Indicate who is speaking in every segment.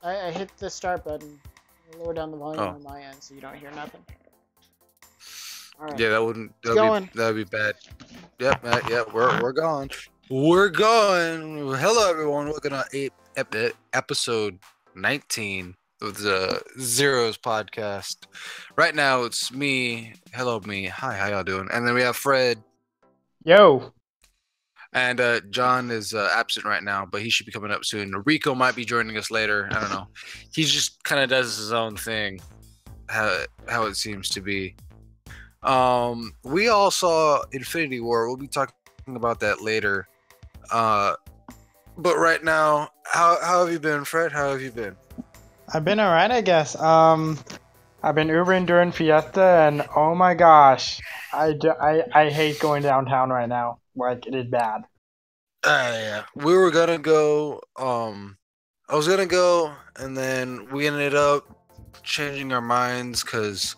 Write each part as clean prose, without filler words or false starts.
Speaker 1: I hit the start button. Lower down the volume
Speaker 2: Oh.
Speaker 1: on my end so you don't hear nothing. All right.
Speaker 2: Yeah, that'd be bad. Yep, we're gone. We're going. Hello, everyone. Welcome to episode 19 of the Zheroes podcast. Right now, it's me. Hello, me. Hi, how y'all doing? And then we have Fred.
Speaker 1: Yo.
Speaker 2: And John is absent right now, but he should be coming up soon. Rico might be joining us later. I don't know. He just kind of does his own thing, how it seems to be. We all saw Infinity War. We'll be talking about that later. But right now, how have you been, Fred? How have you been?
Speaker 1: I've been alright, I guess. I've been Ubering during Fiesta, and oh my gosh, I hate going downtown right now. Like, it is bad.
Speaker 2: Yeah. We were gonna go. I was gonna go, and then we ended up changing our minds because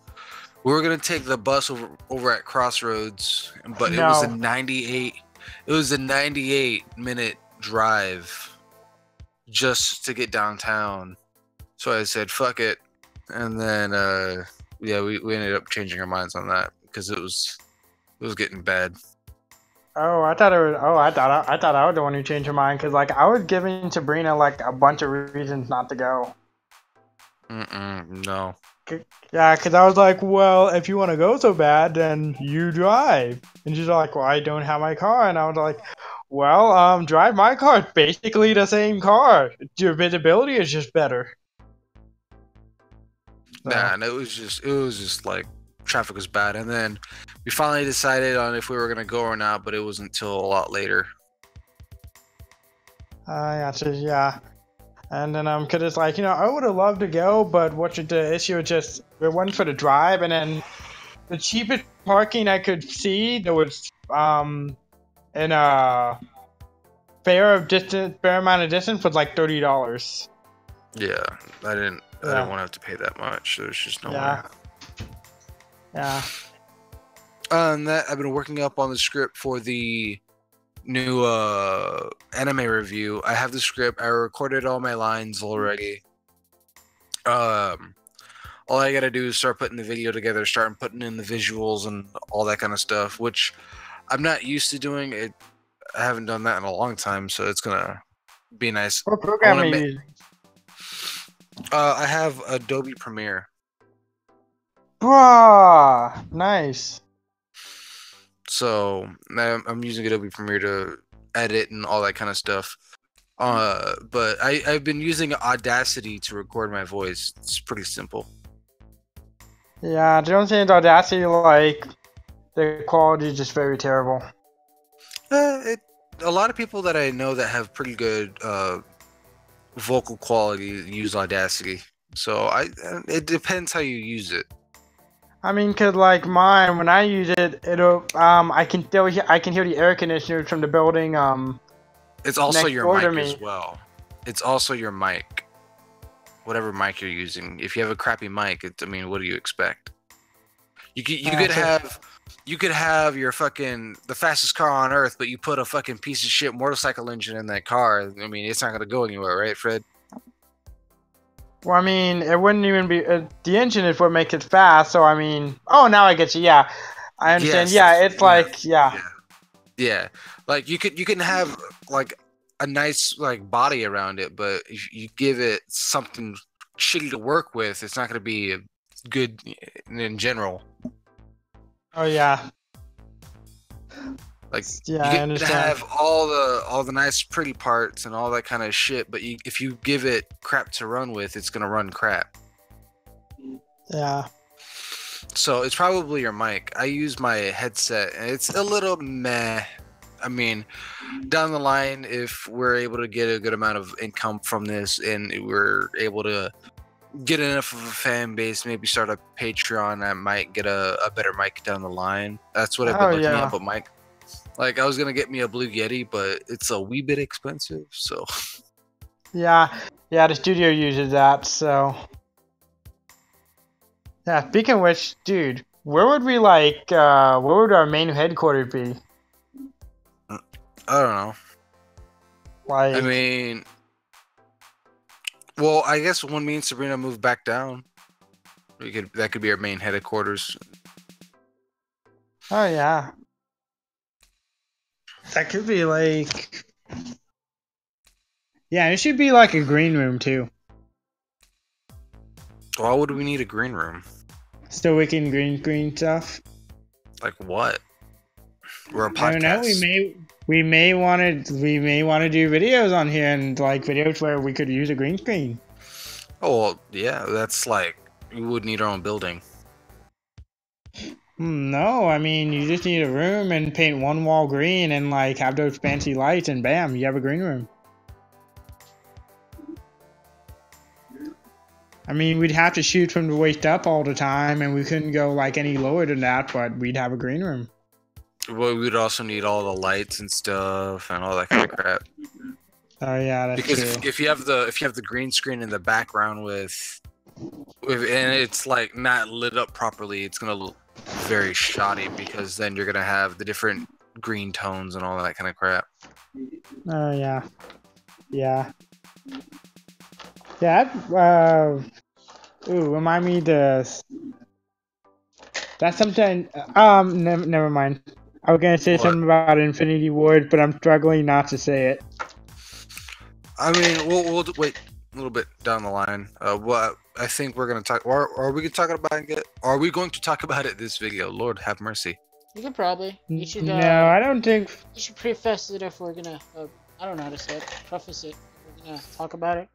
Speaker 2: we were gonna take the bus over at Crossroads, but it was a 98. It was a 98-minute drive just to get downtown. So I said, "Fuck it," and then we ended up changing our minds on that because it was getting bad.
Speaker 1: Oh, I thought it was. Oh, I thought I was the one who changed your mind because like I was giving Sabrina like a bunch of reasons not to go.
Speaker 2: No.
Speaker 1: Yeah, because I was like, well, if you want to go so bad, then you drive. And she's like, well, I don't have my car. And I was like, well, drive my car. It's basically the same car. Your visibility is just better. So.
Speaker 2: Nah, and it was just like traffic was bad, and then we finally decided on if we were gonna go or not, but it wasn't until a lot later.
Speaker 1: Yeah. And then cause it's like, I would have loved to go, but the issue is just we went for the drive, and then the cheapest parking I could see there was in a fair amount of distance was like $30.
Speaker 2: Yeah, I didn't want to have to pay that much. There's just no way.
Speaker 1: Yeah.
Speaker 2: And that I've been working up on the script for the new anime review. I have the script. I recorded all my lines already. All I gotta do is start putting the video together, start putting in the visuals and all that kind of stuff, which I'm not used to doing. I haven't done that in a long time, so it's gonna be nice.
Speaker 1: What program are you using?
Speaker 2: I have Adobe Premiere.
Speaker 1: Bruh, nice.
Speaker 2: So I'm using Adobe Premiere to edit and all that kind of stuff. But I've been using Audacity to record my voice. It's pretty simple.
Speaker 1: Yeah, the only thing with Audacity, like, the quality is just very terrible.
Speaker 2: A lot of people that I know that have pretty good vocal quality use Audacity. So it depends how you use it.
Speaker 1: I mean, cause like mine, when I use it, it'll I can hear the air conditioners from the building.
Speaker 2: It's also your mic as well. It's also your mic. Whatever mic you're using. If you have a crappy mic, what do you expect? You could have your fucking the fastest car on earth, but you put a fucking piece of shit motorcycle engine in that car. I mean, it's not gonna go anywhere, right, Fred?
Speaker 1: Well, I mean, it wouldn't even be the engine is what makes it fast. So I mean, oh, now I get you. Yeah, I understand.
Speaker 2: Yeah. Like you can have like a nice like body around it, but if you give it something shitty to work with, it's not gonna be good in general.
Speaker 1: Oh yeah.
Speaker 2: Like
Speaker 1: yeah,
Speaker 2: you
Speaker 1: I
Speaker 2: can
Speaker 1: understand.
Speaker 2: have all the nice pretty parts and all that kind of shit, but if you give it crap to run with, it's gonna run crap.
Speaker 1: Yeah.
Speaker 2: So it's probably your mic. I use my headset, and it's a little meh. I mean, down the line, if we're able to get a good amount of income from this, and we're able to get enough of a fan base, maybe start a Patreon, I might get a better mic down the line. That's what I've been looking at, but mic. Like, I was gonna get me a Blue Yeti, but it's a wee bit expensive, so.
Speaker 1: Yeah, the studio uses that, so. Yeah, speaking of which, dude, where would we where would our main headquarters be?
Speaker 2: I don't know.
Speaker 1: Like,
Speaker 2: I mean, Well, I guess when me and Sabrina move back down, that could be our main headquarters.
Speaker 1: Oh yeah, that could be like. Yeah, it should be like a green room too.
Speaker 2: Why would we need a green room?
Speaker 1: So we can green stuff.
Speaker 2: Like what? We're a
Speaker 1: I don't know.
Speaker 2: podcast.
Speaker 1: We may want to do videos on here and like videos where we could use a green screen.
Speaker 2: Oh, well, yeah, that's like we would need our own building.
Speaker 1: No, I mean you just need a room and paint one wall green and like have those fancy lights and bam, you have a green room. I mean we'd have to shoot from the waist up all the time and we couldn't go like any lower than that, but we'd have a green room.
Speaker 2: Well, we'd also need all the lights and stuff and all that kind of crap.
Speaker 1: Oh yeah, that's
Speaker 2: Because
Speaker 1: true.
Speaker 2: if you have the green screen in the background with and it's like not lit up properly, it's gonna look very shoddy because then you're gonna have the different green tones and all that kind of crap.
Speaker 1: Oh yeah, yeah, yeah. Ooh, remind me to. That's something. Never mind. I was gonna say
Speaker 2: What?
Speaker 1: something about Infinity Ward, but I'm struggling not to say it.
Speaker 2: I mean, we'll wait a little bit down the line. What I think we're gonna talk, or are we talking about it? Are we going to talk about it this video? Lord have mercy.
Speaker 3: You can probably. You should.
Speaker 1: No, I don't think.
Speaker 3: You should preface it if we're gonna. I don't know how to say it. Preface it. If we're gonna talk about it.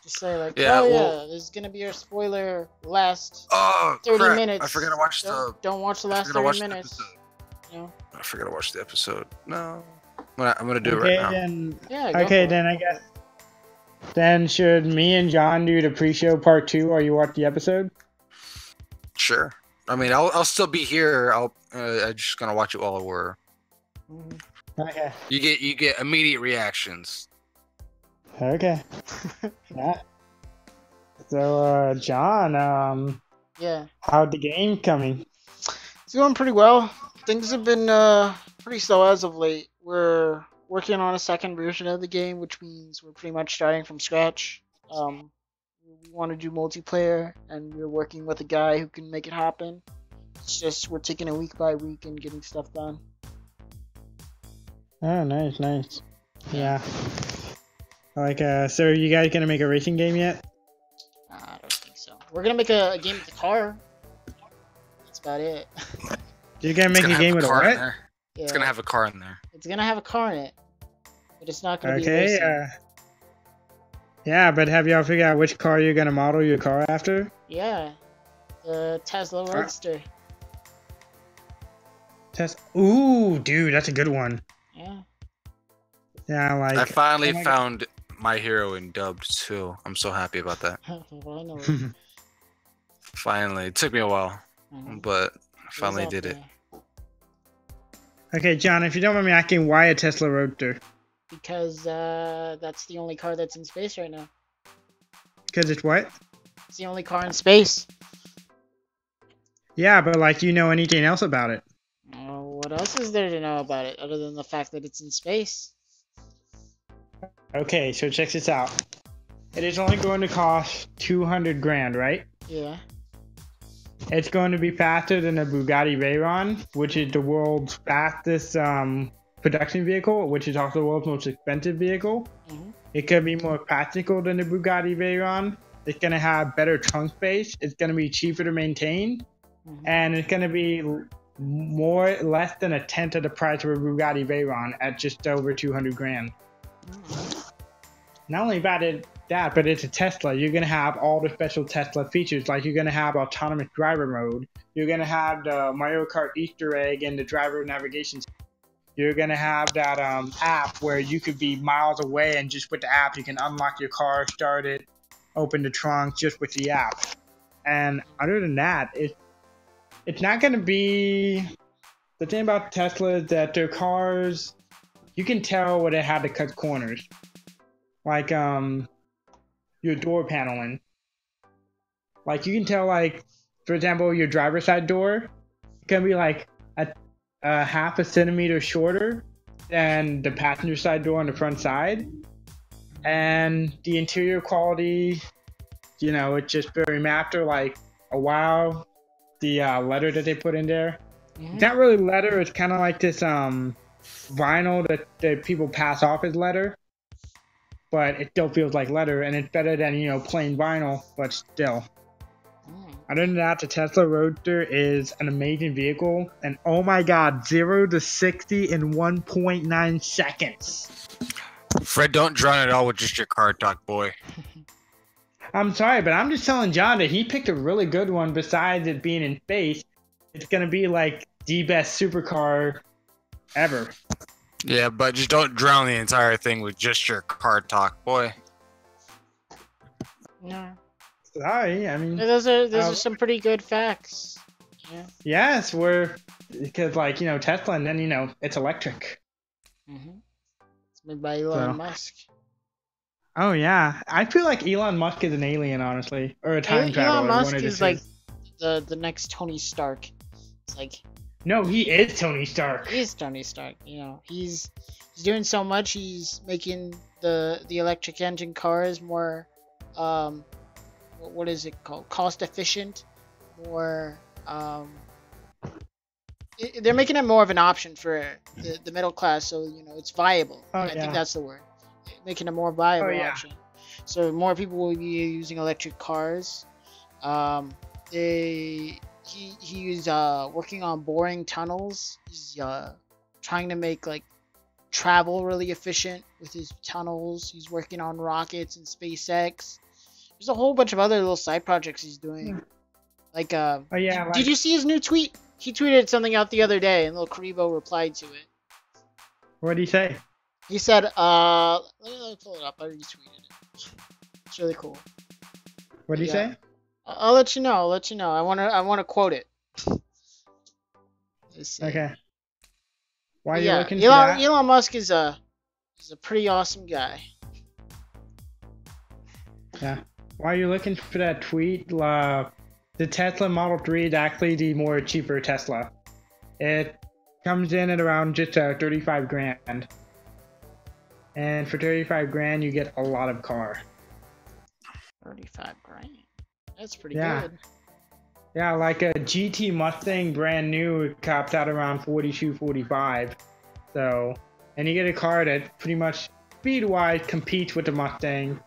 Speaker 3: Just say like,
Speaker 2: Yeah,
Speaker 3: oh
Speaker 2: well,
Speaker 3: yeah, this is gonna be our spoiler last
Speaker 2: oh
Speaker 3: 30
Speaker 2: crap!
Speaker 3: minutes.
Speaker 2: I forgot to watch
Speaker 3: Don't watch the last 30 minutes. You know.
Speaker 2: I forgot to watch the episode. No, I'm gonna do
Speaker 1: Okay,
Speaker 2: it right now.
Speaker 1: then.
Speaker 3: Yeah. Go
Speaker 1: Okay,
Speaker 3: for
Speaker 1: then
Speaker 3: it.
Speaker 1: I guess. Then should me and John do the pre-show part 2 while you watch the episode?
Speaker 2: Sure. I mean, I'll still be here. I'm just gonna watch it while we're.
Speaker 1: Okay.
Speaker 2: You get immediate reactions.
Speaker 1: Okay. Yeah. So, John,
Speaker 3: Yeah.
Speaker 1: how'd the game coming?
Speaker 3: It's going pretty well. Things have been pretty slow as of late. We're working on a second version of the game, which means we're pretty much starting from scratch. We want to do multiplayer, and we're working with a guy who can make it happen. It's just we're taking it week by week and getting stuff done.
Speaker 1: Oh, nice. Yeah. Like, so are you guys gonna make a racing game yet?
Speaker 3: I don't think so. We're gonna make a game with the car. That's about it.
Speaker 1: You're gonna make
Speaker 2: It's
Speaker 1: a
Speaker 2: have
Speaker 1: game with a
Speaker 2: car in
Speaker 1: what?
Speaker 2: there.
Speaker 3: Yeah.
Speaker 2: It's gonna have a car in there.
Speaker 3: It's gonna have a car in it, but it's not gonna be
Speaker 1: Okay,
Speaker 3: racing.
Speaker 1: yeah, but have y'all figured out which car you're gonna model your car after?
Speaker 3: Yeah, the Tesla Roadster.
Speaker 1: Ooh, dude, that's a good one.
Speaker 3: Yeah.
Speaker 1: Yeah, like.
Speaker 2: I finally
Speaker 1: oh my
Speaker 2: found my hero in dubbed too. I'm so happy about that.
Speaker 3: Well, I know.
Speaker 1: God.
Speaker 2: Finally, it took me a while, but I finally did it.
Speaker 1: Okay, John, if you don't mind me asking, why a Tesla Roadster?
Speaker 3: Because that's the only car that's in space right now.
Speaker 1: Because it's what?
Speaker 3: It's the only car in space.
Speaker 1: Yeah, but like, you know anything else about it?
Speaker 3: What else is there to know about it other than the fact that it's in space?
Speaker 1: Okay, so check this out. It is only going to cost 200 grand, right?
Speaker 3: Yeah.
Speaker 1: It's going to be faster than a Bugatti Veyron, which is the world's fastest production vehicle, which is also the world's most expensive vehicle.
Speaker 3: Mm-hmm.
Speaker 1: It could be more practical than the Bugatti Veyron. It's going to have better trunk space. It's going to be cheaper to maintain.
Speaker 3: Mm-hmm.
Speaker 1: And it's going to be less than a tenth of the price of a Bugatti Veyron at just over 200 grand.
Speaker 3: Mm-hmm.
Speaker 1: Not only about that, but it's a Tesla. You're going to have all the special Tesla features, like you're going to have autonomous driver mode. You're going to have the Mario Kart Easter egg and the driver navigation. You're going to have that app where you could be miles away and just with the app, you can unlock your car, start it, open the trunk just with the app. And other than that, it's not going to be... The thing about Tesla is that their cars, you can tell where they had to cut corners. Like, your door paneling. Like, you can tell, like, for example, your driver's side door can be, like, a half a centimeter shorter than the passenger side door on the front side. and the interior quality, you know, it's just very mapped like a wow. The leather that they put in there, it's not really leather. It's kind of like this vinyl that people pass off as leather, but it still feels like leather, and it's better than, you know, plain vinyl, but still. Other than that, the Tesla Roadster is an amazing vehicle, and oh my god, 0 to 60 in 1.9 seconds.
Speaker 2: Fred, don't drown it all with just your car talk, boy.
Speaker 1: I'm sorry, but I'm just telling John that he picked a really good one. Besides it being in space, it's gonna be like the best supercar ever.
Speaker 2: Yeah, but just don't drown the entire thing with just your car talk, boy.
Speaker 3: No.
Speaker 1: Sorry, I mean,
Speaker 3: Those are some pretty good facts. Yeah.
Speaker 1: yes, because like, you know, Tesla, and then, you know, it's electric.
Speaker 3: It's made by Elon Musk.
Speaker 1: Oh yeah, I feel like Elon Musk is an alien, honestly, or a time traveler.
Speaker 3: Elon Musk is like the next Tony Stark. It's like,
Speaker 1: no, he is Tony Stark.
Speaker 3: He is Tony Stark. You know, he's doing so much. He's making the electric engine cars more, what is it called? Cost efficient, more. They're making it more of an option for the middle class, so you know it's viable. I think that's the word. Making a more viable option. So more people will be using electric cars. He's working on boring tunnels. He's trying to make like travel really efficient with his tunnels. He's working on rockets and SpaceX. There's a whole bunch of other little side projects he's doing. Like did you see his new tweet? He tweeted something out the other day, and little Karibo replied to it.
Speaker 1: What did he say?
Speaker 3: He said, let me pull it up. I retweeted it. It's really cool.
Speaker 1: What did he say?
Speaker 3: I'll let you know. I wanna quote it.
Speaker 1: Okay. Why are you looking for that?
Speaker 3: Elon Musk is a pretty awesome guy.
Speaker 1: Yeah. While you're looking for that tweet, the Tesla Model 3 is actually the more cheaper Tesla. It comes in at around just 35 grand. And for 35 grand, you get a lot of car.
Speaker 3: 35 grand. That's pretty good.
Speaker 1: Yeah, like a GT Mustang brand new capped out around 42, 45. So, and you get a car that pretty much speed-wise competes with the Mustang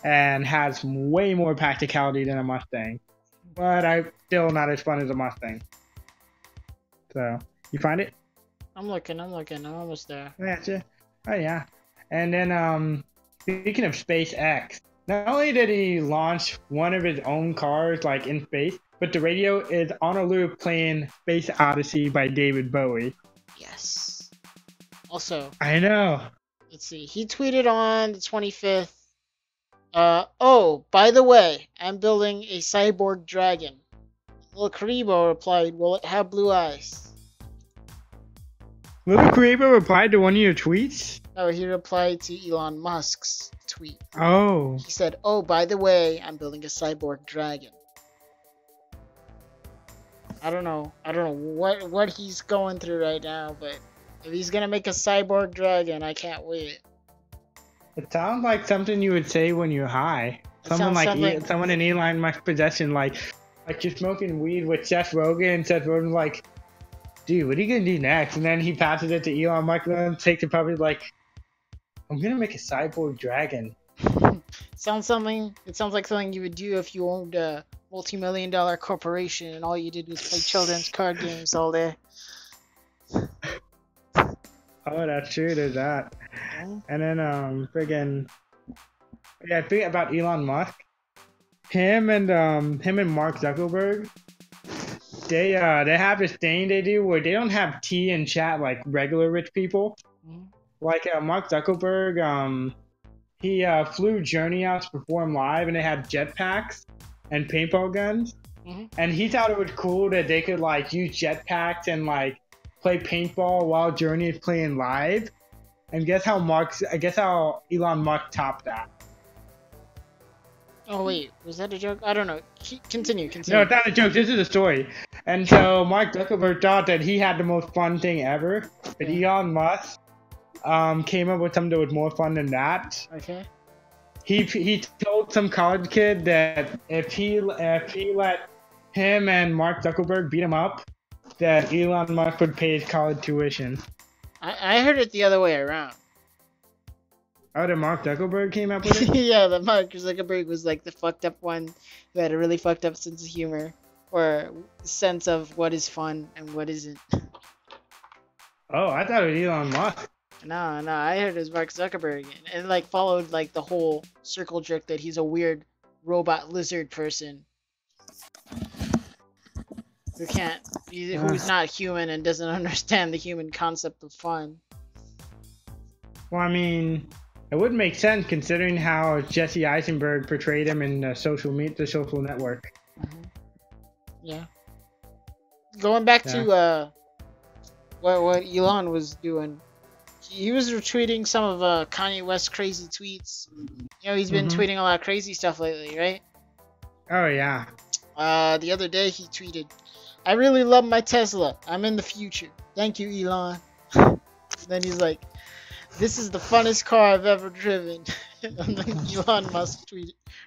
Speaker 1: and has way more practicality than a Mustang. But still not as fun as a Mustang. So, you find it?
Speaker 3: I'm looking. I'm almost there.
Speaker 1: Yeah. Oh, yeah. And then, speaking of SpaceX, not only did he launch one of his own cars, like in space, but the radio is on a loop playing Space Odyssey by David Bowie.
Speaker 3: Yes. Also,
Speaker 1: I know.
Speaker 3: Let's see. He tweeted on the 25th. Oh, by the way, I'm building a cyborg dragon. Little Karibo replied, will it have blue eyes?
Speaker 1: Little Karibo replied to one of your tweets?
Speaker 3: No, he replied to Elon Musk's tweet.
Speaker 1: Oh.
Speaker 3: He said, oh, by the way, I'm building a cyborg dragon. I don't know what he's going through right now, but if he's gonna make a cyborg dragon, I can't wait.
Speaker 1: It sounds like something you would say when you're high. Someone in Elon Musk's possession, like you're smoking weed with Seth Rogen, and Seth Rogen's like, dude, what are you gonna do next? And then he passes it to Elon Musk, and then takes it probably like, I'm gonna make a cyborg dragon.
Speaker 3: It sounds like something you would do if you owned a multi-million-dollar corporation and all you did was play children's card games all day.
Speaker 1: Oh, that's true. There's that. And then friggin', yeah, think about Elon Musk. Him and Mark Zuckerberg. They have this thing they do where they don't have tea and chat like regular rich people. Like Mark Zuckerberg, he flew Journey out to perform live, and they had jetpacks and paintball guns. And he thought it was cool that they could like use jetpacks and like play paintball while Journey is playing live. And guess how Elon Musk topped that?
Speaker 3: Oh wait, was that a joke? I don't know. Continue.
Speaker 1: No, it's not a joke. This is a story. And so Mark Zuckerberg thought that he had the most fun thing ever, but Elon Musk came up with something that was more fun than that.
Speaker 3: Okay.
Speaker 1: he told some college kid that if he let him and Mark Zuckerberg beat him up, that Elon Musk would pay his college tuition.
Speaker 3: I heard it the other way around.
Speaker 1: Oh, that Mark Zuckerberg came up with it?
Speaker 3: Yeah, that Mark Zuckerberg was like the fucked up one who had a really fucked up sense of humor or sense of what is fun and what isn't.
Speaker 1: Oh, I thought it was Elon Musk.
Speaker 3: No, I heard it was Mark Zuckerberg, and like followed like the whole circle jerk that he's a weird robot lizard person who can't, who's not human and doesn't understand the human concept of fun.
Speaker 1: Well, I mean, it would make sense considering how Jesse Eisenberg portrayed him in the social network.
Speaker 3: Mm-hmm. Yeah. Going back to what Elon was doing, he was retweeting some of Kanye West's crazy tweets. You know, he's been tweeting a lot of crazy stuff lately, right?
Speaker 1: Oh yeah.
Speaker 3: The other day he tweeted, "I really love my Tesla. I'm in the future. Thank you, Elon." And then he's like, "This is the funnest car I've ever driven." And then Elon Musk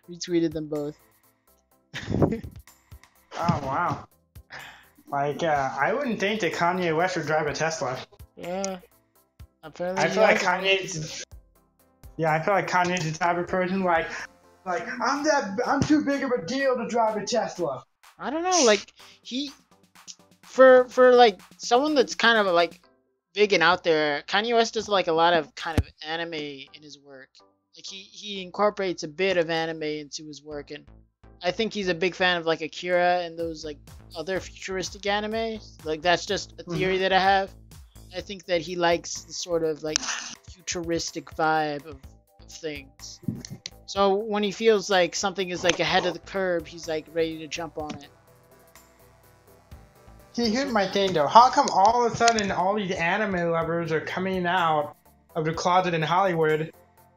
Speaker 3: retweeted them both.
Speaker 1: Oh wow. Like, I wouldn't think that Kanye West would drive a Tesla.
Speaker 3: Yeah. Apparently
Speaker 1: I feel like Kanye's. Yeah, I feel like Kanye's the type of person like I'm too big of a deal to drive a Tesla.
Speaker 3: I don't know, like for like someone that's kind of like big and out there, Kanye West does like a lot of kind of anime in his work. Like he incorporates a bit of anime into his work, and I think he's a big fan of like Akira and those like other futuristic anime. Like that's just a theory that I have. I think that he likes the sort of like futuristic vibe of things. So when he feels like something is like ahead of the curve, he's like ready to jump on it.
Speaker 1: See, here's my thing though. How come all of a sudden all these anime lovers are coming out of the closet in Hollywood,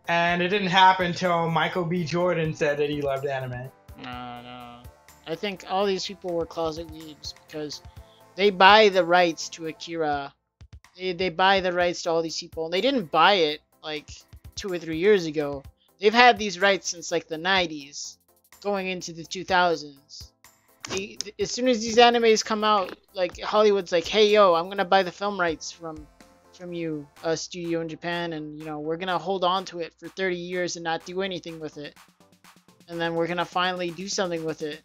Speaker 1: and it didn't happen until Michael B. Jordan said that he loved anime?
Speaker 3: No. I think all these people were closet weebs because they buy the rights to Akira. They buy the rights to all these people, and they didn't buy it like 2 or 3 years ago. They've had these rights since like the 90s, going into the 2000s. As soon as these animes come out, like Hollywood's like, "Hey yo, I'm gonna buy the film rights from you, a studio in Japan, and you know we're gonna hold on to it for 30 years and not do anything with it, and then we're gonna finally do something with it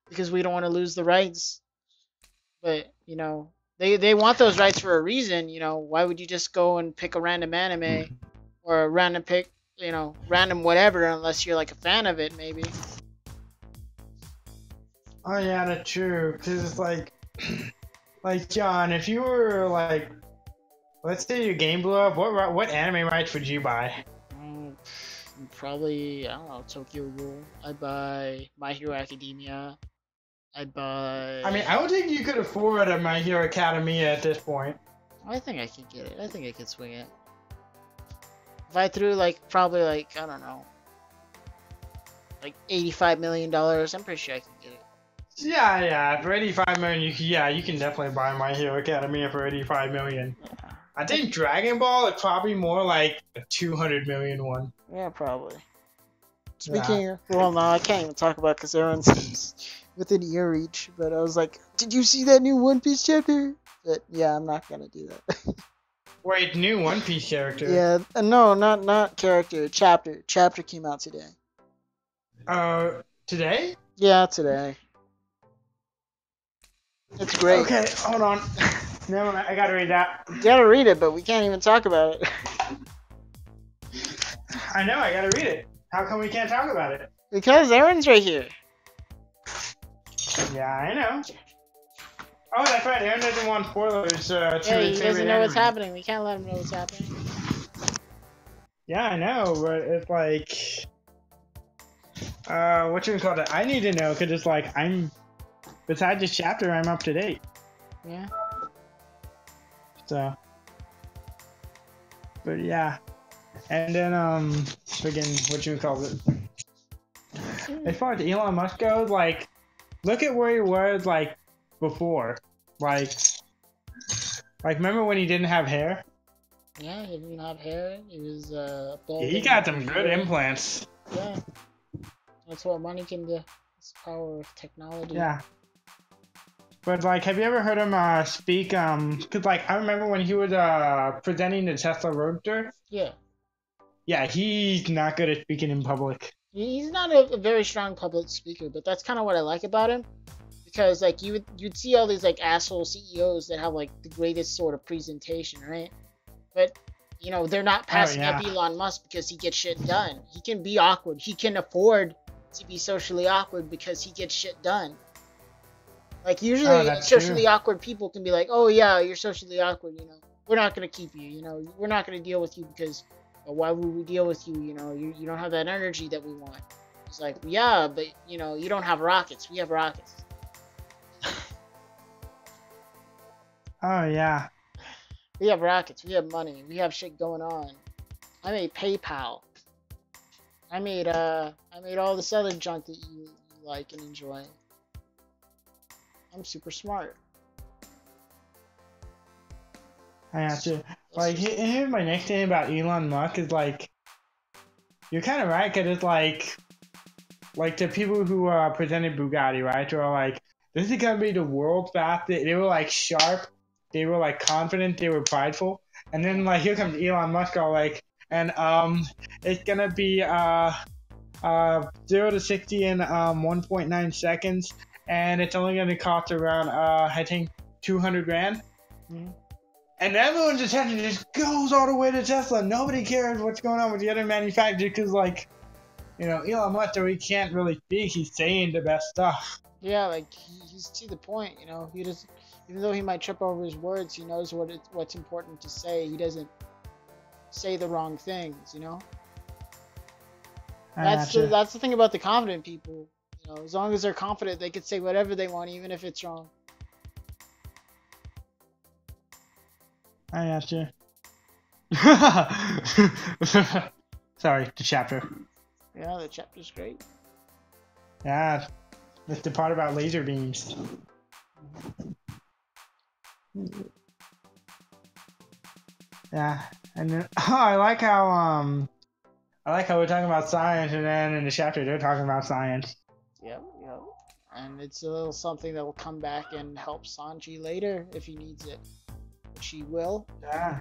Speaker 3: because we don't want to lose the rights." But you know. They want those rights for a reason, you know. Why would you just go and pick a random anime or a random random whatever unless you're like a fan of it, maybe?
Speaker 1: Oh yeah, that's true. Cause it's like John, if you were like, let's say your game blew up, what anime rights would you buy?
Speaker 3: Probably, I don't know, Tokyo Ghoul. I'd buy My Hero Academia. I'd buy...
Speaker 1: I mean, I would think you could afford a My Hero Academia at this point.
Speaker 3: I think I could get it. I think I could swing it. If I threw like, probably like, I don't know, like $85 million, I'm pretty sure I can get it.
Speaker 1: Yeah, for 85 million, you can definitely buy My Hero Academia for 85 million.
Speaker 3: Yeah.
Speaker 1: I think Dragon Ball is probably more like a 200 million one.
Speaker 3: Yeah, probably. Speaking of, well, no, I can't even talk about because everyone's within ear reach. But I was like, did you see that new One Piece chapter? But yeah, I'm not gonna do that.
Speaker 1: Wait, new One Piece character?
Speaker 3: Yeah, no, not character. Chapter. Chapter came out today.
Speaker 1: Today?
Speaker 3: Yeah, today. It's great.
Speaker 1: Okay, hold on. Never mind, I gotta read that.
Speaker 3: You gotta read it, but we can't even talk about it.
Speaker 1: I know, I gotta read it. How come we can't talk about it?
Speaker 3: Because Aaron's right here.
Speaker 1: Yeah, I know. Oh, that's right. Aaron doesn't want spoilers.
Speaker 3: Yeah, he doesn't know what's happening. We can't let him know what's happening.
Speaker 1: Yeah, I know, but it's like... what you call it? I need to know, because it's like, besides this chapter, I'm up to date.
Speaker 3: Yeah.
Speaker 1: So... But yeah. And then, friggin', what you call it? As far as Elon Musk goes, like, look at where he was, like, before. Like, remember when he didn't have hair?
Speaker 3: Yeah, he didn't have hair. He was
Speaker 1: Yeah,
Speaker 3: balding.
Speaker 1: he got some good implants.
Speaker 3: Yeah, that's what money can do. It's the power of technology.
Speaker 1: Yeah. But like, have you ever heard him speak? Cause like I remember when he was presenting the Tesla Roadster.
Speaker 3: Yeah.
Speaker 1: Yeah, he's not good at speaking in public.
Speaker 3: He's not a very strong public speaker, but that's kind of what I like about him. Because like you'd see all these like asshole CEOs that have like the greatest sort of presentation, right? But you know they're not passing up Elon Musk because he gets shit done. He can be awkward. He can afford to be socially awkward because he gets shit done. Like usually socially awkward people can be like, oh yeah, you're socially awkward. You know, we're not gonna keep you. You know, we're not gonna deal with you because why would we deal with you? You know, you don't have that energy that we want. It's like, yeah, but you know, you don't have rockets. We have rockets.
Speaker 1: Oh yeah.
Speaker 3: We have rockets. We have money. We have shit going on. I made PayPal. I made all this other junk that you like and enjoy. I'm super smart.
Speaker 1: I got you. Like, here's my next thing about Elon Musk is like, you're kind of right, cause it's like the people who presented Bugatti, right? They were like, this is gonna be the world's fastest. They were like sharp. They were like confident. They were prideful. And then like here comes Elon Musk, all like, and it's gonna be 0 to 60 in 1.9 seconds, and it's only gonna cost around I think 200 grand.
Speaker 3: Mm-hmm.
Speaker 1: And everyone's attention just goes all the way to Tesla. Nobody cares what's going on with the other manufacturers because, like, you know, Elon Musk, though he can't really speak, he's saying the best stuff.
Speaker 3: Yeah, like, he's to the point, you know. He doesn't, even though he might trip over his words, he knows what's important to say. He doesn't say the wrong things, you know. That's the thing about the confident people. You know, as long as they're confident, they can say whatever they want, even if it's wrong.
Speaker 1: I gotcha. Sorry, the chapter.
Speaker 3: Yeah, the chapter's great.
Speaker 1: Yeah, that's the part about laser beams. Yeah, and then I like how we're talking about science, and then in the chapter they're talking about science.
Speaker 3: Yep. And it's a little something that will come back and help Sanji later if he needs it. Which he will.
Speaker 1: Yeah.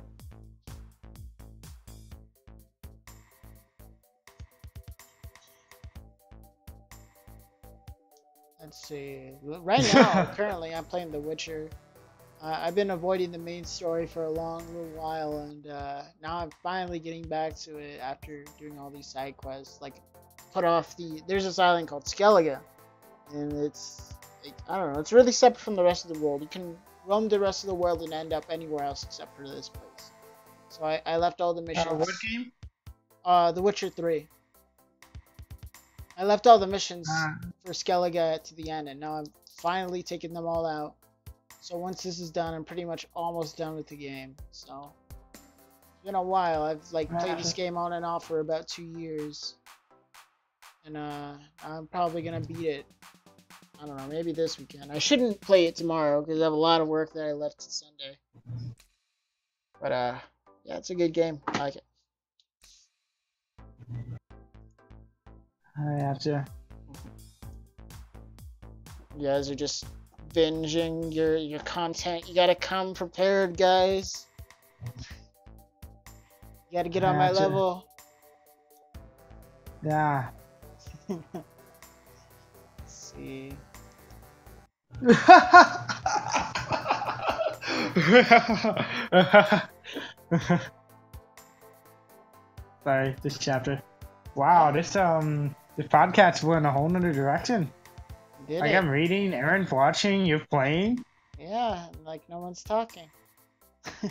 Speaker 3: Let's see. Right now, currently, I'm playing The Witcher. I've been avoiding the main story for a long little while, and now I'm finally getting back to it after doing all these side quests. Like, there's this island called Skellige, and it's, like, I don't know, it's really separate from the rest of the world. You can roam the rest of the world and end up anywhere else except for this place. So I left all the missions.
Speaker 1: What game?
Speaker 3: The Witcher 3. I left all the missions for Skellige to the end, and now I'm finally taking them all out. So once this is done, I'm pretty much almost done with the game. So it's been a while. I've like played this game on and off for about 2 years, and I'm probably gonna beat it. I don't know, maybe this weekend. I shouldn't play it tomorrow because I have a lot of work that I left to Sunday. But yeah, it's a good game. I like it.
Speaker 1: I gotcha.
Speaker 3: You guys are just binging your content. You gotta come prepared, guys. You gotta get on my level.
Speaker 1: Yeah.
Speaker 3: Let's see.
Speaker 1: Sorry, this chapter. Wow, this podcast went in a whole nother direction. I'm reading, Aaron's watching, you're playing.
Speaker 3: Yeah, like no one's talking.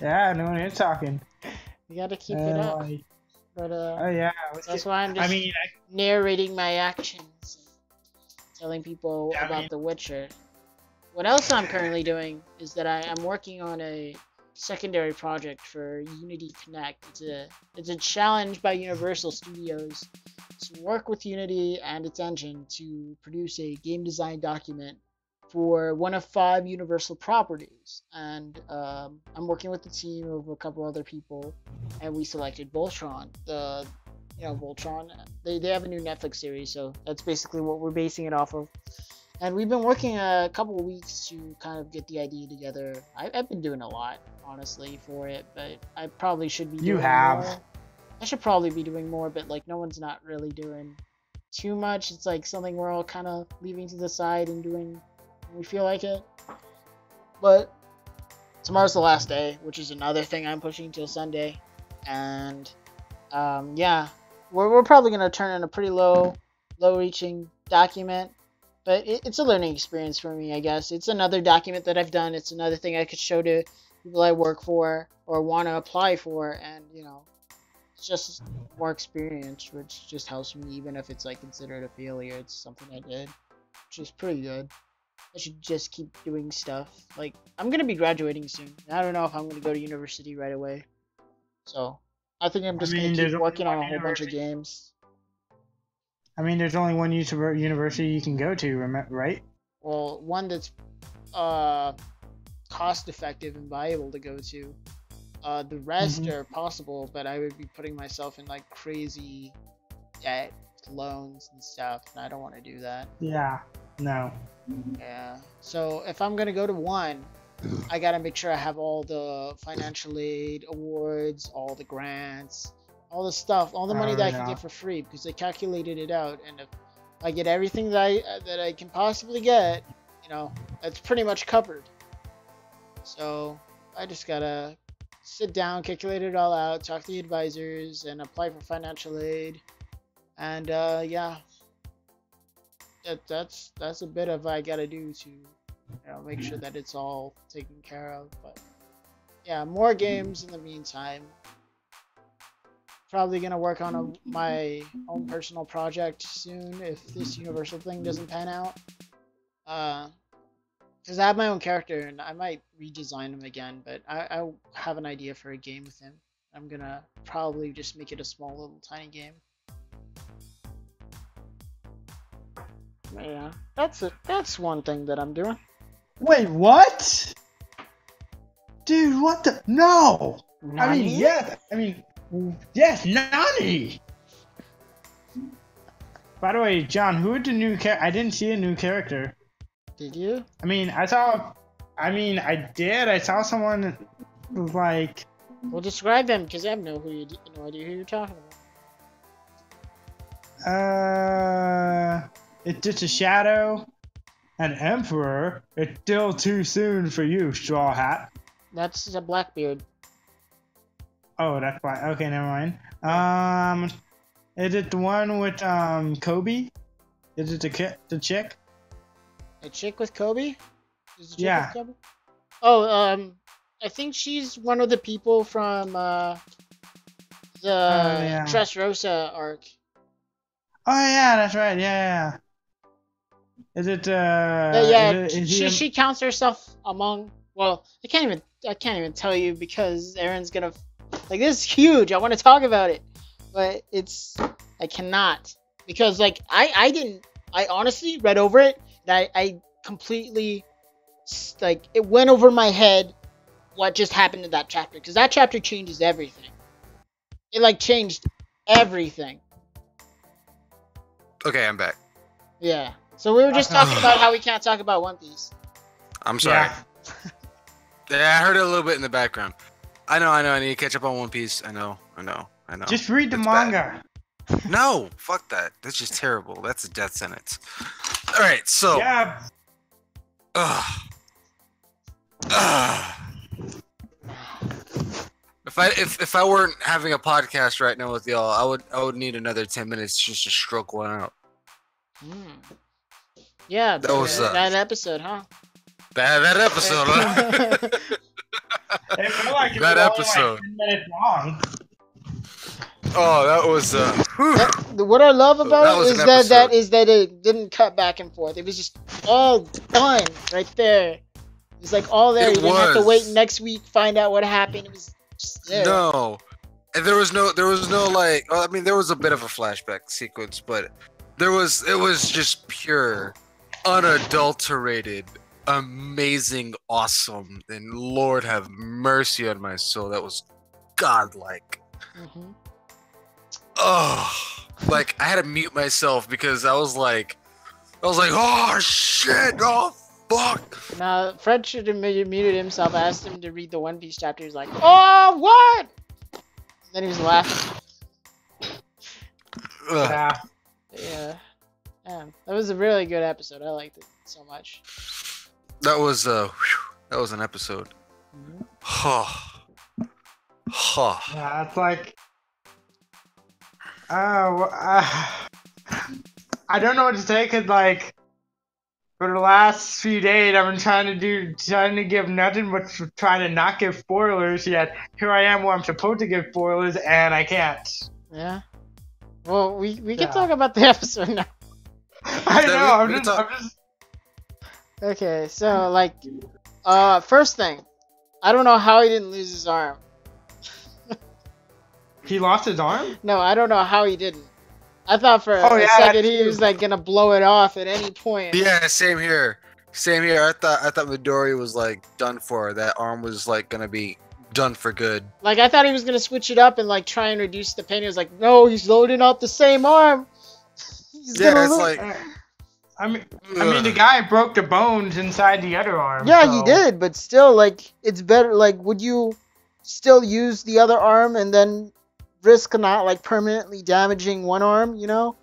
Speaker 1: Yeah, no one is talking.
Speaker 3: You gotta keep it up. But
Speaker 1: oh yeah,
Speaker 3: that's why I'm just narrating my actions and telling people about The Witcher. What else I'm currently doing is that I'm working on a secondary project for Unity Connect. It's a challenge by Universal Studios to work with Unity and its engine to produce a game design document for one of 5 Universal properties, and I'm working with a team of a couple other people, and we selected Voltron. Voltron. They have a new Netflix series, so that's basically what we're basing it off of. And we've been working a couple of weeks to kind of get the idea together. I've been doing a lot, honestly, for it, but I probably should be doing more. I should probably be doing more, but like no one's not really doing too much. It's like something we're all kind of leaving to the side and doing when we feel like it. But tomorrow's the last day, which is another thing I'm pushing till Sunday. And yeah, we're probably gonna turn in a pretty low-reaching document, but it's a learning experience for me, I guess. It's another document that I've done. It's another thing I could show to people I work for or want to apply for, and it's just more experience, which just helps me, even if it's like considered a failure. It's something I did, which is pretty good. I should just keep doing stuff. Like, I'm gonna be graduating soon. I don't know if I'm gonna go to university right away, so I think I'm just gonna keep working on a whole bunch of games.
Speaker 1: I mean, there's only one university you can go to, right?
Speaker 3: Well, one that's cost effective and viable to go to. The rest are possible, but I would be putting myself in like crazy debt, loans and stuff, and I don't want to do that.
Speaker 1: Yeah, no.
Speaker 3: Yeah. So if I'm gonna go to one, I gotta make sure I have all the financial aid awards, all the grants, all the stuff, all the money that I can get for free, because they calculated it out, and if I get everything that I can possibly get, that's pretty much covered. So I just gotta sit down, calculate it all out, talk to the advisors, and apply for financial aid. And yeah, that's a bit of what I gotta do to make sure that it's all taken care of. But yeah, more games in the meantime. Probably gonna work on my own personal project soon if this Universal thing doesn't pan out. Because I have my own character and I might redesign him again, but I have an idea for a game with him. I'm gonna probably just make it a small little tiny game. Yeah, that's one thing that I'm doing.
Speaker 1: Wait, what? Dude, what the? No!
Speaker 3: Nani?
Speaker 1: I mean, yes! Yes, Nani! By the way, John, who would the new character? I didn't see a new character.
Speaker 3: Did you?
Speaker 1: I mean, I did. I saw someone who was like...
Speaker 3: Well, describe them, because I have no idea who you're talking
Speaker 1: about. It's just a shadow. An emperor. It's still too soon for you, Straw Hat.
Speaker 3: That's a Blackbeard.
Speaker 1: Oh, that's why. Okay, never mind. Is it the one with Kobe? Is it the chick?
Speaker 3: A chick with Kobe? Is the chick
Speaker 1: Yeah.
Speaker 3: with Kobe? Oh, I think she's one of the people from the Dressrosa arc.
Speaker 1: Oh yeah, that's right. Yeah. Is it?
Speaker 3: Yeah. She counts herself among. Well, I can't even tell you because Aaron's gonna. Like, this is huge. I want to talk about it, but I cannot, because like I honestly read over it and I completely, like, it went over my head what just happened in that chapter, because that chapter changes everything. It like changed everything.
Speaker 2: Okay, I'm back.
Speaker 3: Yeah. So we were just talking about how we can't talk about One Piece.
Speaker 2: I'm sorry. Yeah, I heard it a little bit in the background. I know. I need to catch up on One Piece. I know.
Speaker 1: Just read the manga.
Speaker 2: Bad. No, fuck that. That's just terrible. That's a death sentence. All right, so.
Speaker 1: Yeah.
Speaker 2: If I weren't having a podcast right now with y'all, I would need another 10 minutes just to stroke one out.
Speaker 3: Yeah, that was that episode, huh?
Speaker 2: That episode, huh?
Speaker 1: It felt like
Speaker 2: that episode.
Speaker 1: Like 10 minutes long.
Speaker 2: Oh, that was
Speaker 3: what I love about it is that it didn't cut back and forth. It was just all done right there. It's like all there. You didn't have to wait next week, find out what happened. It was just there.
Speaker 2: No, and there was no like. I mean, there was a bit of a flashback sequence, but it was just pure unadulterated, amazing, awesome, and Lord have mercy on my soul. That was godlike.
Speaker 3: Mm-hmm.
Speaker 2: Oh, like I had to mute myself because I was like, oh shit, oh fuck.
Speaker 3: Now, Fred should have muted himself. I asked him to read the One Piece chapter. He's like, oh, what? Then he was laughing.
Speaker 2: Ugh.
Speaker 1: Yeah.
Speaker 3: Yeah. Man, that was a really good episode. I liked it so much.
Speaker 2: That was an episode.
Speaker 3: Mm-hmm.
Speaker 1: Yeah, it's like, I don't know what to say, cause like, for the last few days, I've been trying to give nothing but trying to not give spoilers. Yet here I am, where I'm supposed to give spoilers, and I can't.
Speaker 3: Yeah. Well, we can
Speaker 1: Yeah.
Speaker 3: talk about the episode now.
Speaker 1: I know. I'm just.
Speaker 3: Okay, so like, first thing, I don't know how he didn't lose his arm.
Speaker 1: He lost his arm?
Speaker 3: No, I don't know how he didn't. I thought for a
Speaker 1: yeah,
Speaker 3: second
Speaker 1: that's
Speaker 3: he was
Speaker 1: true.
Speaker 3: like gonna blow it off at any point.
Speaker 2: Yeah, same here. I thought Midori was like done for. That arm was like gonna be done for good.
Speaker 3: Like I thought he was gonna switch it up and like try and reduce the pain. He was like, no, he's loading up the same arm. He's
Speaker 2: Yeah,
Speaker 3: gonna
Speaker 2: it's
Speaker 3: lo-
Speaker 2: like
Speaker 1: I mean, the guy broke the bones inside the other arm.
Speaker 3: Yeah,
Speaker 1: so.
Speaker 3: he did, but still, like, it's better. Like, would you still use the other arm and then risk not like permanently damaging one arm? You know?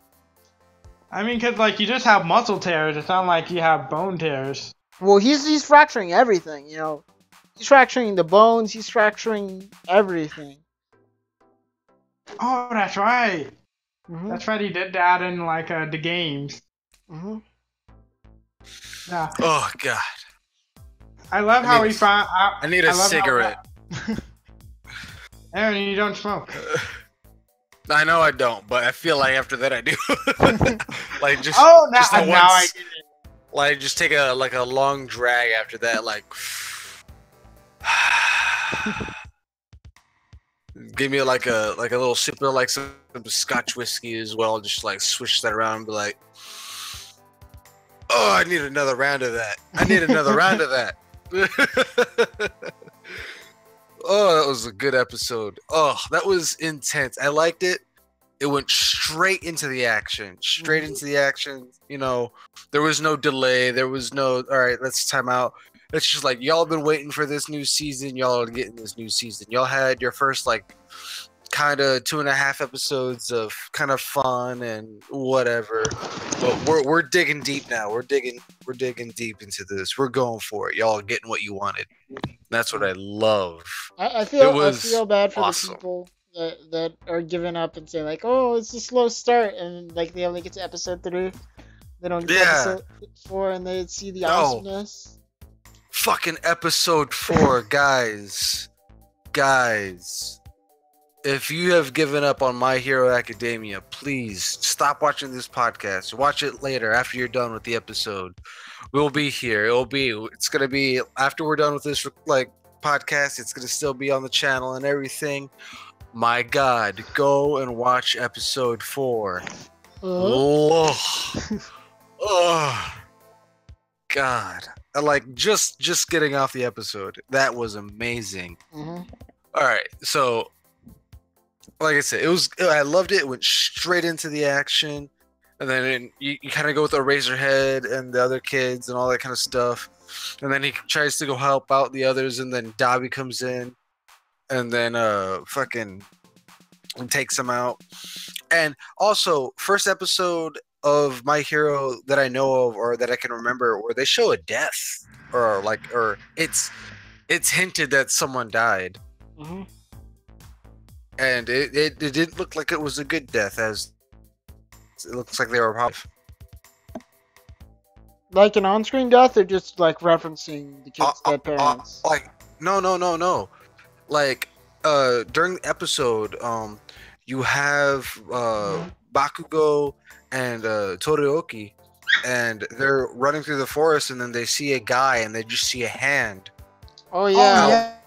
Speaker 1: I mean, cause like you just have muscle tears. It's not like you have bone tears.
Speaker 3: Well, he's fracturing everything. You know, he's fracturing the bones. He's fracturing everything.
Speaker 1: Oh, that's right.
Speaker 3: Mm-hmm.
Speaker 1: That's right. He did that in like the games.
Speaker 3: Mm-hmm.
Speaker 1: Yeah.
Speaker 2: oh god.
Speaker 1: I love how he found.
Speaker 2: I need a
Speaker 1: love how-
Speaker 2: cigarette.
Speaker 1: Aaron, you don't smoke.
Speaker 2: I know I don't, but I feel like after that I do. like just
Speaker 1: Oh, now,
Speaker 2: just the
Speaker 1: now I
Speaker 2: once,
Speaker 1: get it.
Speaker 2: like just take a long drag after that, like give me like a little sip of like some Scotch whiskey as well, just like swish that around and be like, oh, I need another round of that. I need another round of that. Oh, that was a good episode. Oh, that was intense. I liked it. It went straight into the action. Straight into the action. You know, there was no delay. There was no, all right, let's time out. It's just like, y'all been waiting for this new season. Y'all are getting this new season. Y'all had your first, like, kind of 2.5 episodes of kind of fun and whatever. But we're digging deep now. We're digging deep into this. We're going for it. Y'all are getting what you wanted. That's what I love.
Speaker 3: I feel bad for
Speaker 2: awesome.
Speaker 3: the people that are giving up and say like, oh, it's a slow start, and like they only get to episode 3. They don't get to episode 4, and they see the awesomeness.
Speaker 2: Fucking episode 4, guys. If you have given up on My Hero Academia, please stop watching this podcast. Watch it later after you're done with the episode. We'll be here. It's gonna be after we're done with this like podcast. It's gonna still be on the channel and everything. My God, go and watch episode 4. Oh, God. I like just getting off the episode. That was amazing.
Speaker 3: Mm-hmm.
Speaker 2: All right, so like I said, I loved it. It went straight into the action, and then you kind of go with Eraserhead and the other kids and all that kind of stuff, and then he tries to go help out the others, and then Dobby comes in, and then fucking takes him out. And also, first episode of My Hero that I know of or that I can remember where they show a death or it's hinted that someone died.
Speaker 3: Mm-hmm.
Speaker 2: And it didn't look like it was a good death, as it looks like they were probably
Speaker 3: Like an on-screen death, or just like referencing the kid's dead parents?
Speaker 2: like no. Like during the episode, you have Bakugo and Torioki, and they're running through the forest, and then they see a guy, and they just see a hand.
Speaker 3: Oh yeah.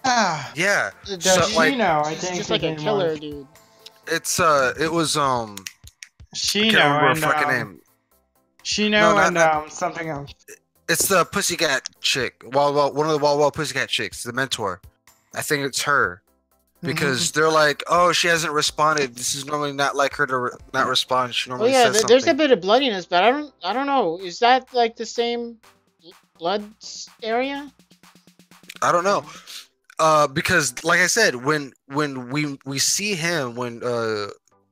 Speaker 2: Yeah.
Speaker 3: So,
Speaker 1: like, I think
Speaker 3: just like a killer, dude.
Speaker 2: It was
Speaker 1: Shino,
Speaker 2: I can't remember
Speaker 1: and
Speaker 2: her fucking name.
Speaker 1: Shino
Speaker 2: not
Speaker 1: and
Speaker 2: not.
Speaker 1: something else.
Speaker 2: It's the pussycat chick. One of the Wall pussycat chicks, the mentor. I think it's her because they're like, oh, she hasn't responded. This is normally not like her to not respond. She
Speaker 3: Oh
Speaker 2: normally
Speaker 3: yeah,
Speaker 2: says
Speaker 3: there's a
Speaker 2: something.
Speaker 3: bit of bloodiness, but I don't know. Is that like the same blood area?
Speaker 2: I don't know. Because like I said, when we see him when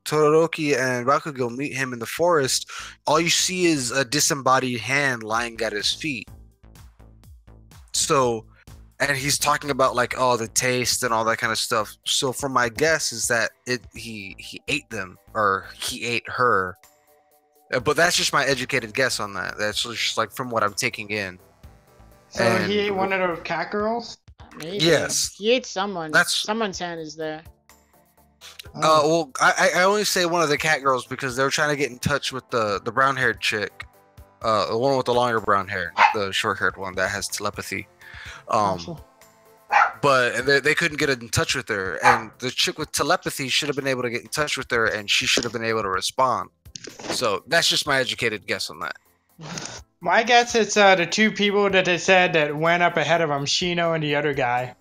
Speaker 2: Todoroki and Bakugo meet him in the forest, all you see is a disembodied hand lying at his feet. So, and he's talking about like the taste and all that kind of stuff. So, from my guess is that he ate them or he ate her. But that's just my educated guess on that. That's just like from what I'm taking in.
Speaker 1: So he ate one of those cat girls?
Speaker 3: Maybe.
Speaker 2: Yes.
Speaker 3: He ate someone.
Speaker 2: That's
Speaker 3: Someone's hand is there.
Speaker 2: well, I only say one of the cat girls because they were trying to get in touch with the brown haired chick, the one with the longer brown hair, not the short haired one that has telepathy. But they couldn't get in touch with her, and the chick with telepathy should have been able to get in touch with her, and she should have been able to respond. So that's just my educated guess on that.
Speaker 1: My guess it's the two people that they said that went up ahead of him, Shino and the other guy.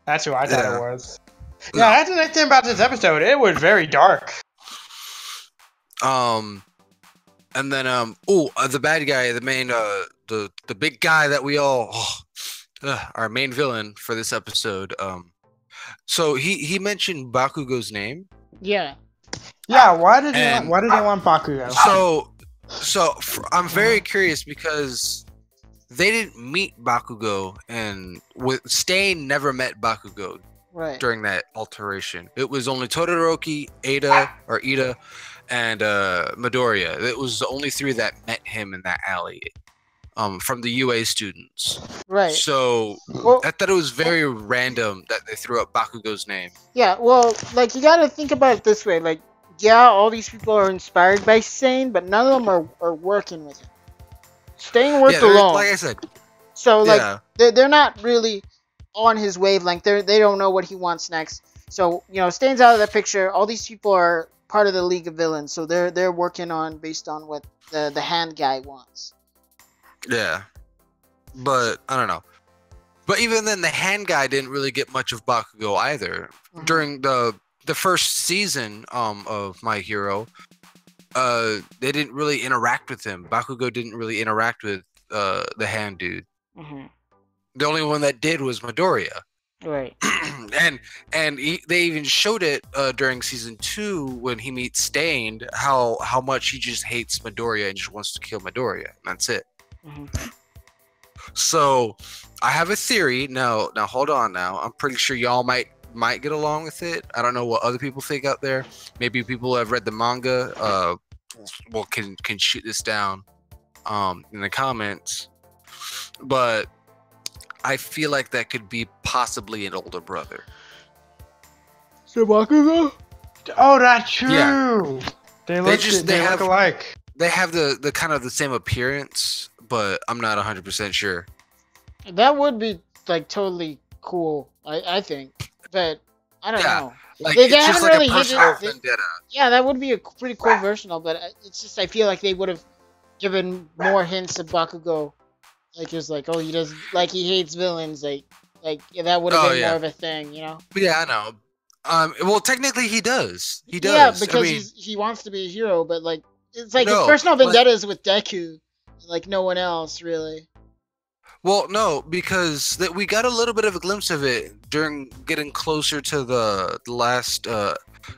Speaker 1: That's who I thought it was.
Speaker 2: No.
Speaker 1: Yeah, that's the nice thing about this episode. It was very dark.
Speaker 2: And then the bad guy, the main the big guy that we all our main villain for this episode. So he mentioned Bakugo's name.
Speaker 3: Yeah.
Speaker 1: Yeah, why did they want Bakugo?
Speaker 2: I'm very curious because they didn't meet Bakugo, and Stain never met Bakugo during that alteration. It was only Todoroki, Ida, and Midoriya. It was the only three that met him in that alley. From the UA students.
Speaker 3: Right.
Speaker 2: So I thought it was very random that they threw up Bakugo's name.
Speaker 3: Yeah, well, like you gotta think about it this way. Like, yeah, all these people are inspired by Stain, but none of them are working with him. Stain worked alone.
Speaker 2: Like I said.
Speaker 3: So like they're not really on his wavelength. They don't know what he wants next. So, you know, Stain's out of the picture. All these people are part of the League of Villains, so they're working on based on what the hand guy wants.
Speaker 2: Yeah, but I don't know. But even then, the hand guy didn't really get much of Bakugo either. Mm-hmm. During the first season of My Hero, they didn't really interact with him. Bakugo didn't really interact with the hand dude. Mm-hmm. The only one that did was Midoriya.
Speaker 3: Right.
Speaker 2: They even showed it during season 2 when he meets Stained how much he just hates Midoriya and just wants to kill Midoriya. And that's it. Mm-hmm. So I have a theory. Now hold on. Now I'm pretty sure y'all might get along with it. I don't know what other people think out there. Maybe people who have read the manga can shoot this down in the comments. But I feel like that could be possibly an older brother.
Speaker 3: So Bakugo?
Speaker 1: Oh, that's true. Yeah. They look alike.
Speaker 2: They have the kind of the same appearance, but I'm not 100% sure.
Speaker 3: That would be like totally cool, I think. But I don't know.
Speaker 2: Like they it's just like really a personal vendetta.
Speaker 3: Yeah, that would be a pretty cool version of it. It's just I feel like they would have given more hints of Bakugo. Like it's like, oh, he doesn't like he hates villains. Like that would have been more of a thing, you know?
Speaker 2: Yeah, I know. Well, technically he does. He does.
Speaker 3: Yeah, because he wants to be a hero, but like it's like his personal vendetta is with Deku, like no one else really.
Speaker 2: Well, no, because we got a little bit of a glimpse of it during getting closer to the last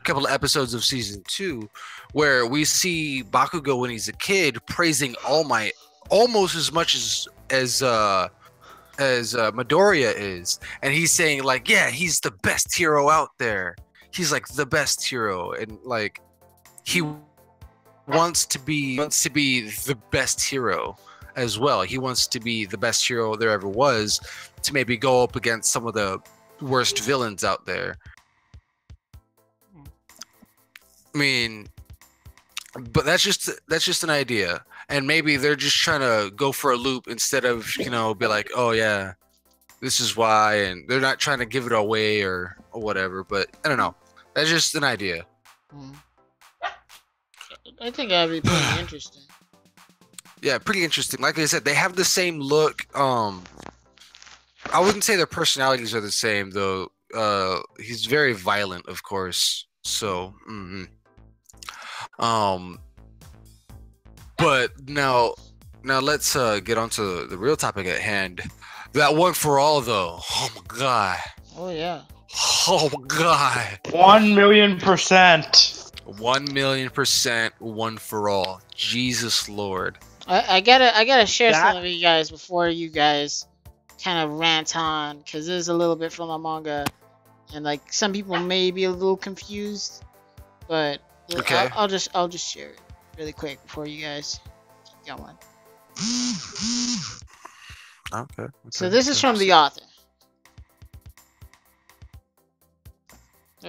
Speaker 2: couple of episodes of season 2, where we see Bakugo when he's a kid praising All Might almost as much as Midoriya is, and he's saying like, yeah, he's the best hero out there. He's like the best hero, and like he wants to be the best hero as well. He wants to be the best hero there ever was to maybe go up against some of the worst villains out there. I mean, but that's just an idea, and maybe they're just trying to go for a loop instead of, you know, be like, oh yeah, this is why, and they're not trying to give it away or whatever. But I don't know. That's just an idea.
Speaker 3: I think that'd be pretty interesting.
Speaker 2: Yeah, pretty interesting. Like I said, they have the same look. I wouldn't say their personalities are the same though. He's very violent, of course. So, but now let's get on to the real topic at hand. That one for all though. Oh my god.
Speaker 3: Oh yeah.
Speaker 2: Oh my god.
Speaker 1: 1,000,000%.
Speaker 2: 1,000,000% one for all. Jesus Lord.
Speaker 3: I gotta share
Speaker 1: That-
Speaker 3: something with you guys before you guys kind of rant on, because this is a little bit from the manga, and like some people may be a little confused, but
Speaker 2: Okay.
Speaker 3: I'll just share it really quick before you guys keep going.
Speaker 2: Okay.
Speaker 3: So this is from the author.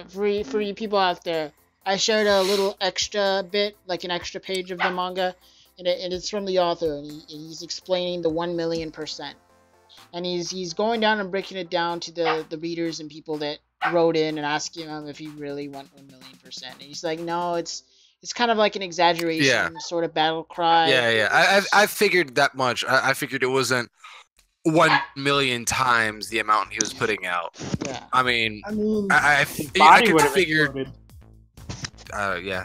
Speaker 3: For you people out there, I shared a little extra bit, like an extra page of the manga, and it's from the author, and he's explaining the 1,000,000%, and he's going down and breaking it down to the readers and people that wrote in and asking him if he really went 1,000,000%, and he's like, no, it's kind of like an exaggeration, sort of battle cry.
Speaker 2: Yeah. I figured that much. I figured it wasn't 1,000,000 times the amount he was putting out.
Speaker 3: Yeah.
Speaker 2: I mean,
Speaker 1: I
Speaker 2: I
Speaker 1: body
Speaker 2: could
Speaker 1: would have
Speaker 2: figure.
Speaker 1: exploded.
Speaker 2: Yeah,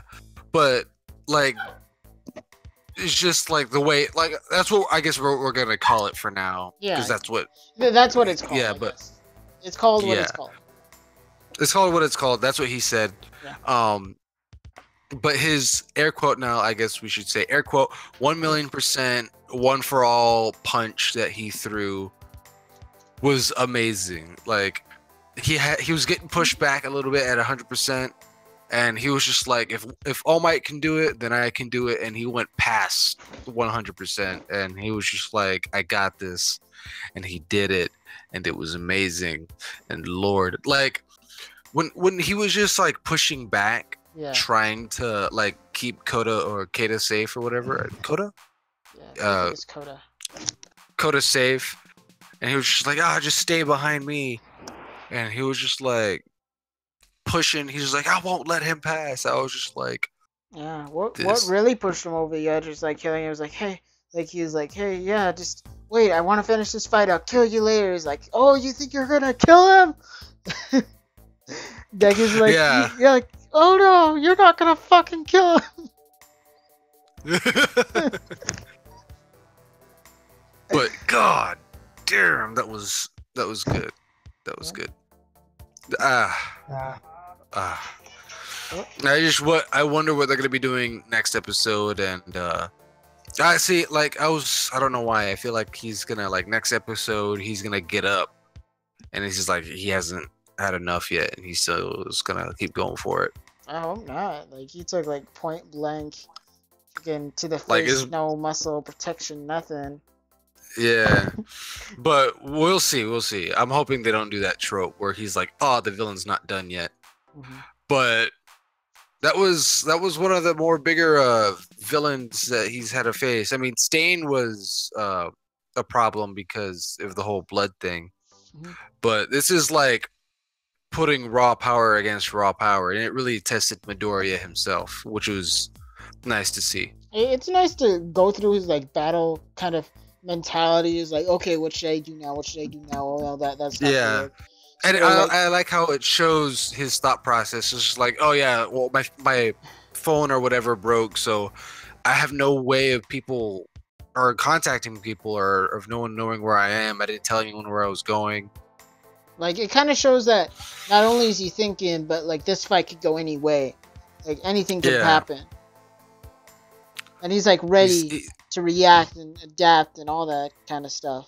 Speaker 2: but like, it's just like the way, like that's what I guess we're gonna call it for now.
Speaker 3: Yeah.
Speaker 2: Because that's what.
Speaker 3: That's what it's called.
Speaker 2: Yeah,
Speaker 3: I
Speaker 2: but-
Speaker 3: guess. It's called what it's
Speaker 2: Yeah.
Speaker 3: called.
Speaker 2: It's called what it's called. That's what he said.
Speaker 3: Yeah.
Speaker 2: But his air quote now, I guess we should say air quote 1,000,000% one for all punch that he threw was amazing. Like he was getting pushed back a little bit at 100%, and he was just like, if All Might can do it, then I can do it. And he went past 100%, and he was just like, I got this, and he did it, and it was amazing. And Lord, like when he was just like pushing back.
Speaker 3: Yeah.
Speaker 2: Trying to like keep Kata safe or whatever. Kota?
Speaker 3: Yeah. It's Coda.
Speaker 2: Kota safe. And he was just like, just stay behind me. And he was just like pushing. He's just like, I won't let him pass. I was just like,
Speaker 3: Yeah. What
Speaker 2: this.
Speaker 3: really pushed him over the edge was like killing him. Was like, hey, he was like, hey, yeah, just wait. I want to finish this fight. I'll kill you later. He's like, oh, you think you're gonna kill him? Deku's like,
Speaker 2: Yeah.
Speaker 3: you're like, oh no, you're not gonna fucking kill him.
Speaker 2: But god damn, that was good. That was good.
Speaker 1: Yeah.
Speaker 2: I wonder what they're gonna be doing next episode, and I see, like I don't know why I feel like he's gonna, like, next episode he's gonna get up, and he's just like he hasn't had enough yet, and he's still is gonna keep going for it.
Speaker 3: I hope not. Like he took like point blank, again to the face,
Speaker 2: Like,
Speaker 3: no muscle protection, nothing.
Speaker 2: Yeah, but we'll see. I'm hoping they don't do that trope where he's like, oh, the villain's not done yet.
Speaker 3: Mhm.
Speaker 2: But that was one of the more bigger villains that he's had to face. I mean, Stain was a problem because of the whole blood thing,
Speaker 3: Mhm.
Speaker 2: but this is like putting raw power against raw power, and it really tested Midoriya himself, which was nice to see.
Speaker 3: It's nice to go through his like battle kind of mentality. Is like, okay, what should I do now? What should I do now? All that's not
Speaker 2: Yeah.
Speaker 3: weird.
Speaker 2: And
Speaker 3: So, like-
Speaker 2: I like how it shows his thought process. It's just like, oh yeah, well my phone or whatever broke, so I have no way of people or contacting people or of no one knowing where I am. I didn't tell anyone where I was going.
Speaker 3: Like it kind of shows that not only is he thinking, but like this fight could go any way. Like anything could
Speaker 2: Yeah.
Speaker 3: happen. And he's like ready to react and adapt and all that kind of stuff.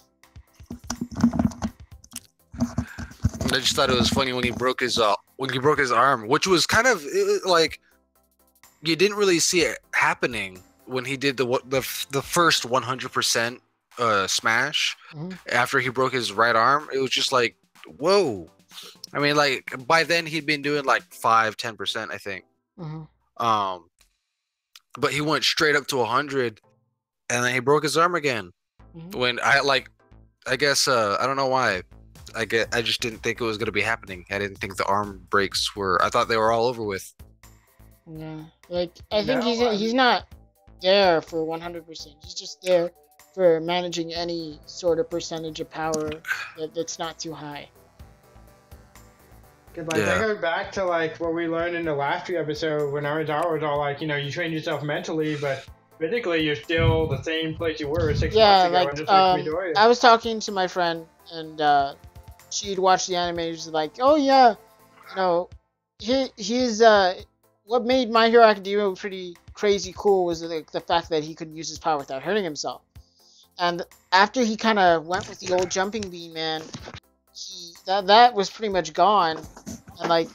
Speaker 2: I just thought it was funny when he broke his arm, which was kind of like you didn't really see it happening when he did the first 100% smash.
Speaker 3: Mhm.
Speaker 2: After he broke his right arm. It was just like, whoa. I mean, like by then he'd been doing like 5-10%, I think.
Speaker 3: Mhm.
Speaker 2: But he went straight up to 100, and then he broke his arm again.
Speaker 3: Mhm.
Speaker 2: When I guess I don't know why. I just didn't think it was gonna be happening. I didn't think the arm breaks were. I thought they were all over with.
Speaker 3: Yeah. Like I think
Speaker 1: No,
Speaker 3: he's not there for 100%. He's just there for managing any sort of percentage of power that's not too high.
Speaker 1: Cause like I go back to like what we learned in the last few episodes when Arizawa was all like, you train yourself mentally, but physically you're still the same place you were 6 months ago, and just like Midoriya.
Speaker 3: I was talking to my friend, and she'd watched the anime. She's like, "Oh yeah, he's what made My Hero Academia pretty crazy cool was the fact that he could use his power without hurting himself. And after he kind of went with the old jumping beam, man, that was pretty much gone, and like."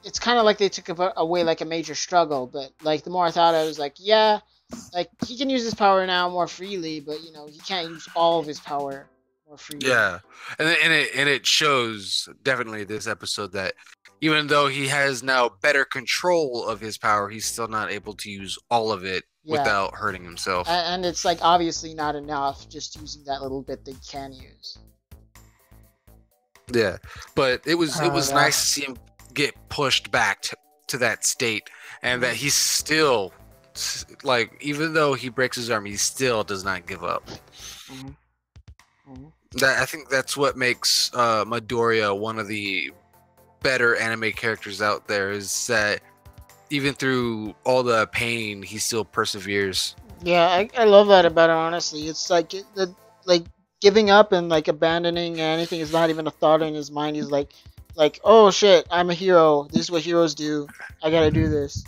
Speaker 3: It's kind of like they took away like a major struggle, but like the more I thought, I was like, yeah, like he can use his power now more freely, but he can't use all of his power more freely.
Speaker 2: Yeah, and it shows definitely this episode that even though he has now better control of his power, he's still not able to use all of it without hurting himself.
Speaker 3: And it's like obviously not enough just using that little bit they can use.
Speaker 2: Yeah, but it was nice to see him get pushed back to that state, and that he's still like, even though he breaks his arm, he still does not give up. That I think that's what makes Midoriya one of the better anime characters out there, is that even through all the pain, he still perseveres.
Speaker 3: Yeah, I love that about it. Honestly, it's like giving up and like abandoning anything is not even a thought in his mind. He's like, oh shit, I'm a hero. This is what heroes do. I gotta do this.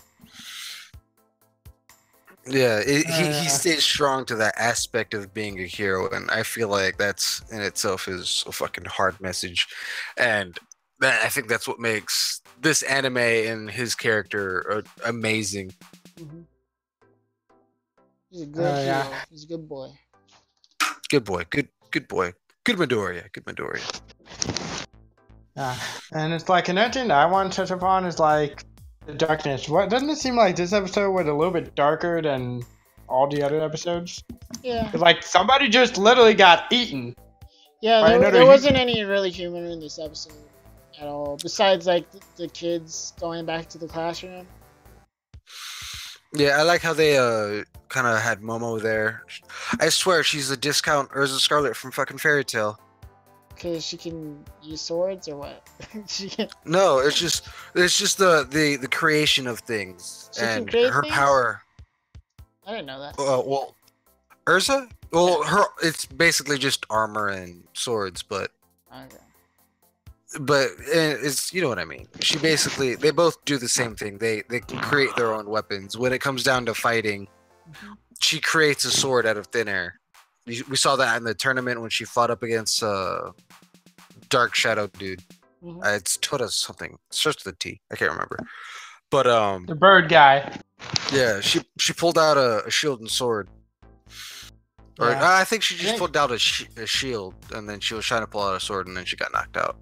Speaker 2: Yeah, he stays strong to that aspect of being a hero, and I feel like that's in itself is a fucking hard message, and I think that's what makes this anime and his character amazing.
Speaker 3: He's a good hero. He's a good boy.
Speaker 2: Good boy. Good boy. Good Midoriya. Good Midoriya.
Speaker 1: Yeah, and it's like another thing that I want to touch upon is like the darkness. What doesn't it seem like this episode was a little bit darker than all the other episodes?
Speaker 3: Yeah.
Speaker 1: Like somebody just literally got eaten.
Speaker 3: Yeah, there wasn't any really humor in this episode at all. Besides like the kids going back to the classroom.
Speaker 2: Yeah, I like how they kind of had Momo there. I swear she's a discount Urza Scarlet from fucking Fairy Tail.
Speaker 3: Because she can use swords or what?
Speaker 2: No, it's just the creation of things and her power.
Speaker 3: I didn't know that.
Speaker 2: Well, Urza? Well, it's basically just armor and swords, but it's, you know what I mean. They both do the same thing. They can create their own weapons. When it comes down to fighting, she creates a sword out of thin air. We saw that in the tournament when she fought up against Dark Shadow dude. It's Toda something. It starts with a T. I can't remember. But
Speaker 1: the bird guy.
Speaker 2: Yeah, she pulled out a shield and sword. Or I think she just pulled out a shield, and then she was trying to pull out a sword, and then she got knocked out.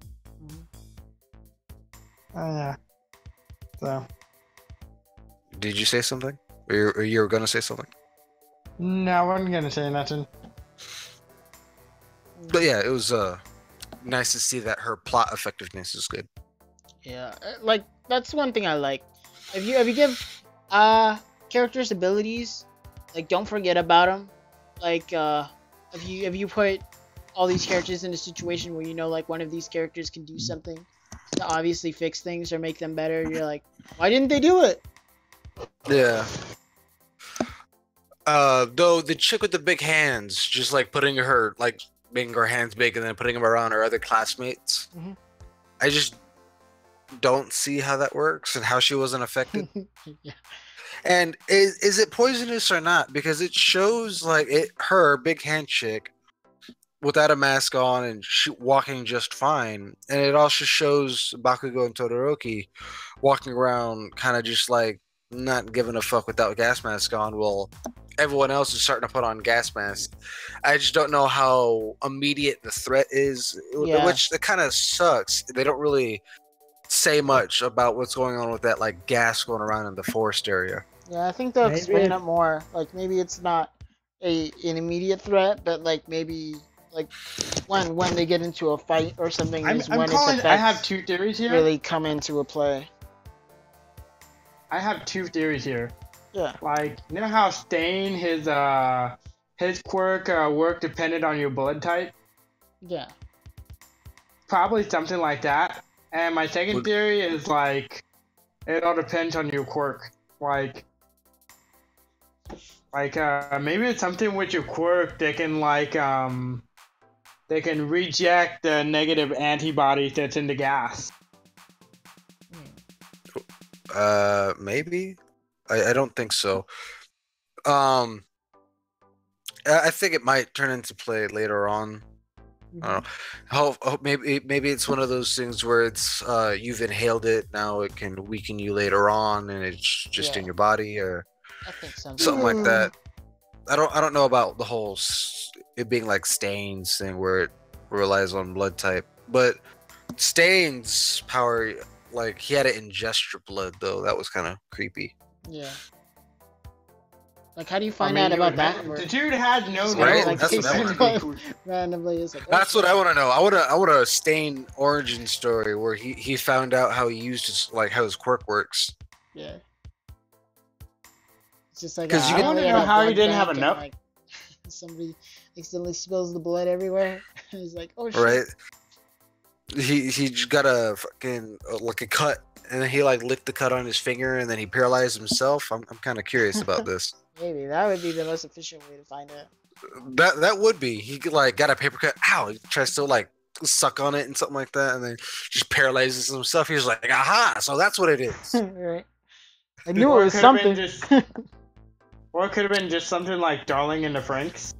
Speaker 1: Oh yeah. So.
Speaker 2: Did you say something? Or you were gonna say something?
Speaker 1: No, I wasn't gonna say nothing.
Speaker 2: But yeah, it was nice to see that her plot effectiveness is good.
Speaker 3: Yeah, like that's one thing I like. If you give characters abilities, like don't forget about them. Like if you put all these characters in a situation where like one of these characters can do something to obviously fix things or make them better, you're like, why didn't they do it?
Speaker 2: Yeah. Though the chick with the big hands, just like making her hands big and then putting them around her other classmates. I just don't see how that works and how she wasn't affected.
Speaker 3: Yeah.
Speaker 2: And is it poisonous or not? Because it shows like her big hand chick without a mask on and walking just fine, and it also shows Bakugo and Todoroki walking around kind of just like not giving a fuck without gas mask on. Well, everyone else is starting to put on gas masks. I just don't know how immediate the threat is, which that kind of sucks. They don't really say much about what's going on with that like gas going around in the forest area.
Speaker 3: Yeah, I think they'll explain it more. Like maybe it's not an immediate threat, but like maybe like when they get into a fight or something is when its effects
Speaker 1: I have two theories here.
Speaker 3: Really come into a play.
Speaker 1: I have two theories here.
Speaker 3: Yeah.
Speaker 1: Like, you know how Stain, his quirk work depended on your blood type?
Speaker 3: Yeah.
Speaker 1: Probably something like that. And my second
Speaker 2: Would-
Speaker 1: theory is like it all depends on your quirk. Maybe it's something with your quirk that can they can reject the negative antibodies that's in the gas.
Speaker 2: Maybe. I don't think so. I think it might turn into play later on. I don't know. Maybe it's one of those things where it's you've inhaled it, now it can weaken you later on, and it's just in
Speaker 3: Yeah.
Speaker 2: your body or
Speaker 3: I think
Speaker 2: something like that. I don't know about the whole it being like Stains thing where it relies on blood type, but Stains power, like he had to ingest your blood though. That was kind of creepy.
Speaker 3: Yeah. Like, how do you
Speaker 1: I
Speaker 3: find
Speaker 1: mean,
Speaker 3: out
Speaker 1: you
Speaker 3: about
Speaker 1: would
Speaker 3: that?
Speaker 1: bet-
Speaker 3: Where
Speaker 1: the dude had no
Speaker 2: Right?
Speaker 1: nose.
Speaker 2: That's what I wanna
Speaker 1: Basically.
Speaker 3: randomly is like.
Speaker 2: That's what I want to know. I want a Stain origin story where he found out how he used his how his quirk works.
Speaker 3: Yeah. It's just like
Speaker 2: 'Cause you
Speaker 3: I
Speaker 2: can-
Speaker 1: I
Speaker 3: only
Speaker 1: wanna
Speaker 3: had
Speaker 1: know
Speaker 3: a
Speaker 1: how he
Speaker 3: blood
Speaker 1: didn't have
Speaker 3: bank and,
Speaker 1: enough.
Speaker 3: like, somebody accidentally spills the blood everywhere. He's like, oh shit.
Speaker 2: Right? He just got a fucking like a cut, and then he like licked the cut on his finger, and then he paralyzed himself. I'm kind of curious about this.
Speaker 3: Maybe that would be the most efficient way to find out.
Speaker 2: That would be. He could like got a paper cut. Ow! He tries to like suck on it and something like that, and then just paralyzes himself. He's like, aha! So that's what it is.
Speaker 3: Right. I knew
Speaker 1: Or
Speaker 3: it was
Speaker 1: could've been
Speaker 3: something.
Speaker 1: Or it could have been just something like Darling in the Franxx.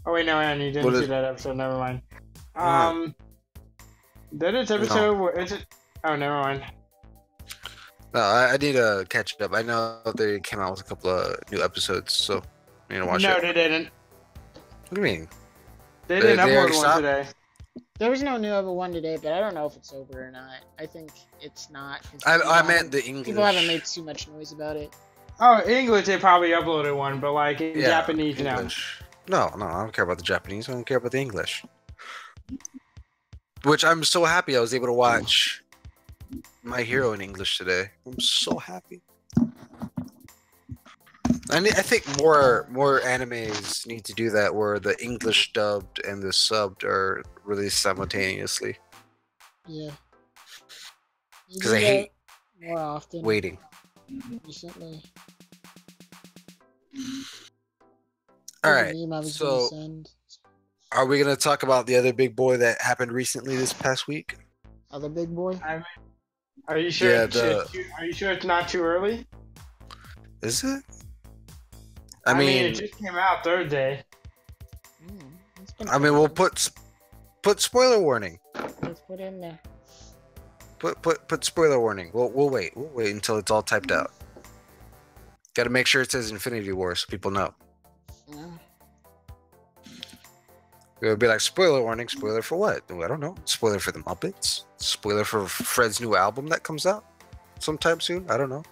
Speaker 1: Oh wait, no, and you didn't
Speaker 2: What
Speaker 1: see
Speaker 2: is-
Speaker 1: that episode. Never mind.
Speaker 2: Alright.
Speaker 1: That is episode. Where is it? Oh, never mind.
Speaker 2: No, I need to catch up. I know they came out with a couple of new episodes, so I need to watch
Speaker 1: No,
Speaker 2: it.
Speaker 1: they didn't.
Speaker 2: What do you mean?
Speaker 1: They
Speaker 2: They
Speaker 1: didn't
Speaker 2: already
Speaker 1: upload one
Speaker 2: stopped?
Speaker 1: today.
Speaker 3: There was no new ever one today, but I don't know if it's over or not. I think it's not. 'Cause
Speaker 2: I
Speaker 3: people
Speaker 2: meant
Speaker 3: haven't-
Speaker 2: the English.
Speaker 3: People haven't made too much noise about it.
Speaker 1: Oh, English, they probably uploaded one, but like in
Speaker 2: Yeah,
Speaker 1: Japanese,
Speaker 2: English. No, I don't care about the Japanese. I don't care about the English. Which I'm so happy I was able to watch My Hero in English today. I'm so happy. I think more animes need to do that, where the English dubbed and the subbed are released simultaneously.
Speaker 3: Yeah. You
Speaker 2: 'Cause
Speaker 3: do
Speaker 2: I
Speaker 3: that
Speaker 2: hate
Speaker 3: more often
Speaker 2: Waiting.
Speaker 3: recently.
Speaker 2: All
Speaker 3: There's a
Speaker 2: right.
Speaker 3: meme I was gonna
Speaker 2: So,
Speaker 3: send.
Speaker 2: are we gonna talk about the other big boy that happened recently this past week?
Speaker 3: Other big boy.
Speaker 1: Are you sure?
Speaker 2: Yeah,
Speaker 1: Are you sure it's not too early?
Speaker 2: Is it?
Speaker 1: I
Speaker 2: I
Speaker 1: mean, it
Speaker 2: mean,
Speaker 1: just came out Thursday.
Speaker 3: It's been
Speaker 2: we'll
Speaker 3: posted.
Speaker 2: put spoiler warning.
Speaker 3: Let's put in there.
Speaker 2: Put spoiler warning. We'll wait. We'll wait until it's all typed out. Got to make sure it says Infinity War so people know.
Speaker 3: Yeah.
Speaker 2: It would be like spoiler warning. Spoiler for what? I don't know. Spoiler for the Muppets. Spoiler for Fred's new album that comes out sometime soon. I don't know.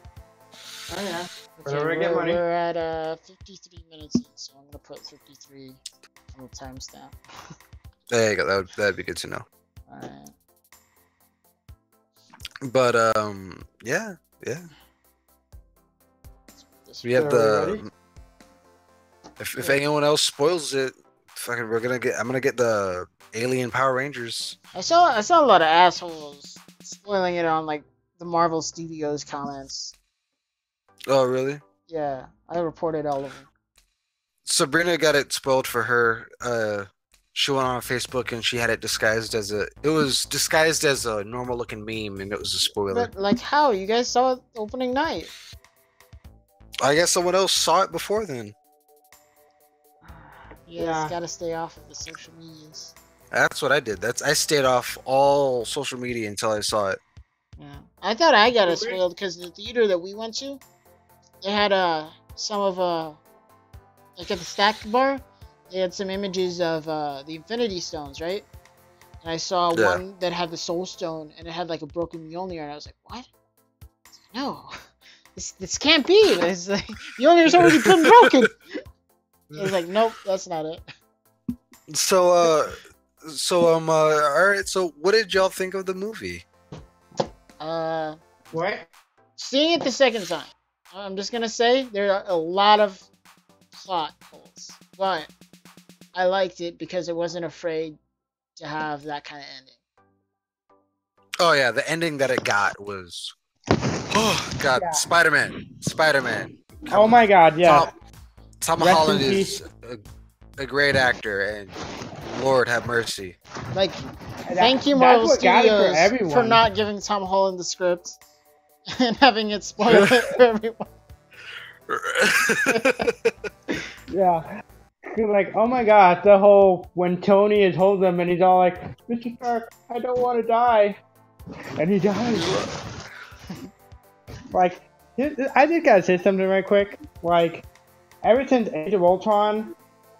Speaker 1: Oh yeah.
Speaker 3: Okay,
Speaker 1: Whenever I get money.
Speaker 3: we're at 53 minutes in, so I'm gonna put 53 on the timestamp.
Speaker 2: There you go. That'd be good to know.
Speaker 3: Alright.
Speaker 2: But yeah. We have
Speaker 1: Everybody?
Speaker 2: the. If anyone else spoils it, fucking, I'm gonna get the Alien Power Rangers.
Speaker 3: I saw a lot of assholes spoiling it on like the Marvel Studios comments.
Speaker 2: Oh really?
Speaker 3: Yeah, I reported all of them.
Speaker 2: Sabrina got it spoiled for her. She went on Facebook and she had it disguised as a. It was disguised as a normal looking meme, and it was a spoiler.
Speaker 3: But like, how you guys saw it opening night?
Speaker 2: I guess someone else saw it before then.
Speaker 1: Yeah.
Speaker 3: It's gotta stay off of the social medias.
Speaker 2: That's what I did. I stayed off all social media until I saw it.
Speaker 3: Yeah, I thought I got it
Speaker 1: Okay.
Speaker 3: spoiled because the theater that we went to, they had some of like at the stack bar, they had some images of the Infinity Stones, right? And I saw
Speaker 2: Yeah.
Speaker 3: one that had the Soul Stone and it had like a broken Mjolnir, and I was like, what? No, this can't be. It's like Mjolnir's already been broken. I was like, nope, that's not it.
Speaker 2: So all right. So what did y'all think of the movie?
Speaker 3: Uh,
Speaker 1: What?
Speaker 3: seeing it the second time, I'm just gonna say there are a lot of plot holes, but I liked it because it wasn't afraid to have that kind of ending.
Speaker 2: Oh yeah, the ending that it got was, oh god,
Speaker 1: Yeah.
Speaker 2: Spider-Man.
Speaker 1: Oh my God, yeah.
Speaker 2: Tom
Speaker 1: Rest
Speaker 2: Holland
Speaker 1: in
Speaker 2: is a great actor, and Lord have mercy.
Speaker 3: Like, thank you, Marvel
Speaker 1: That's what got it for
Speaker 3: Studios, for
Speaker 1: everyone.
Speaker 3: not giving Tom Holland the script and having it spoil it for everyone.
Speaker 1: Yeah. Like, oh my God, the whole when Tony is holding him and he's all like, Mr. Stark, I don't want to die, and he dies. Like, I just gotta say something right quick. Like, ever since Age of Ultron,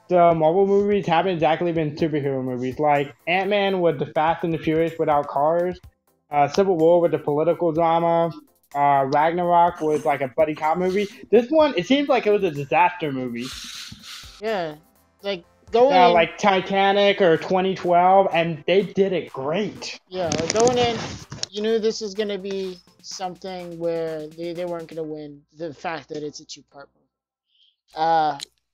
Speaker 1: the Marvel movies haven't exactly been superhero movies. Like, Ant-Man with the Fast and the Furious without cars, Civil War with the political drama, Ragnarok with like a buddy cop movie. This one, it seems like it was a disaster movie.
Speaker 3: Yeah, like going in,
Speaker 1: Like Titanic or 2012, and they did it great.
Speaker 3: yeah, like going in, you knew this was gonna be something where they weren't gonna win. The fact that it's a two-part movie.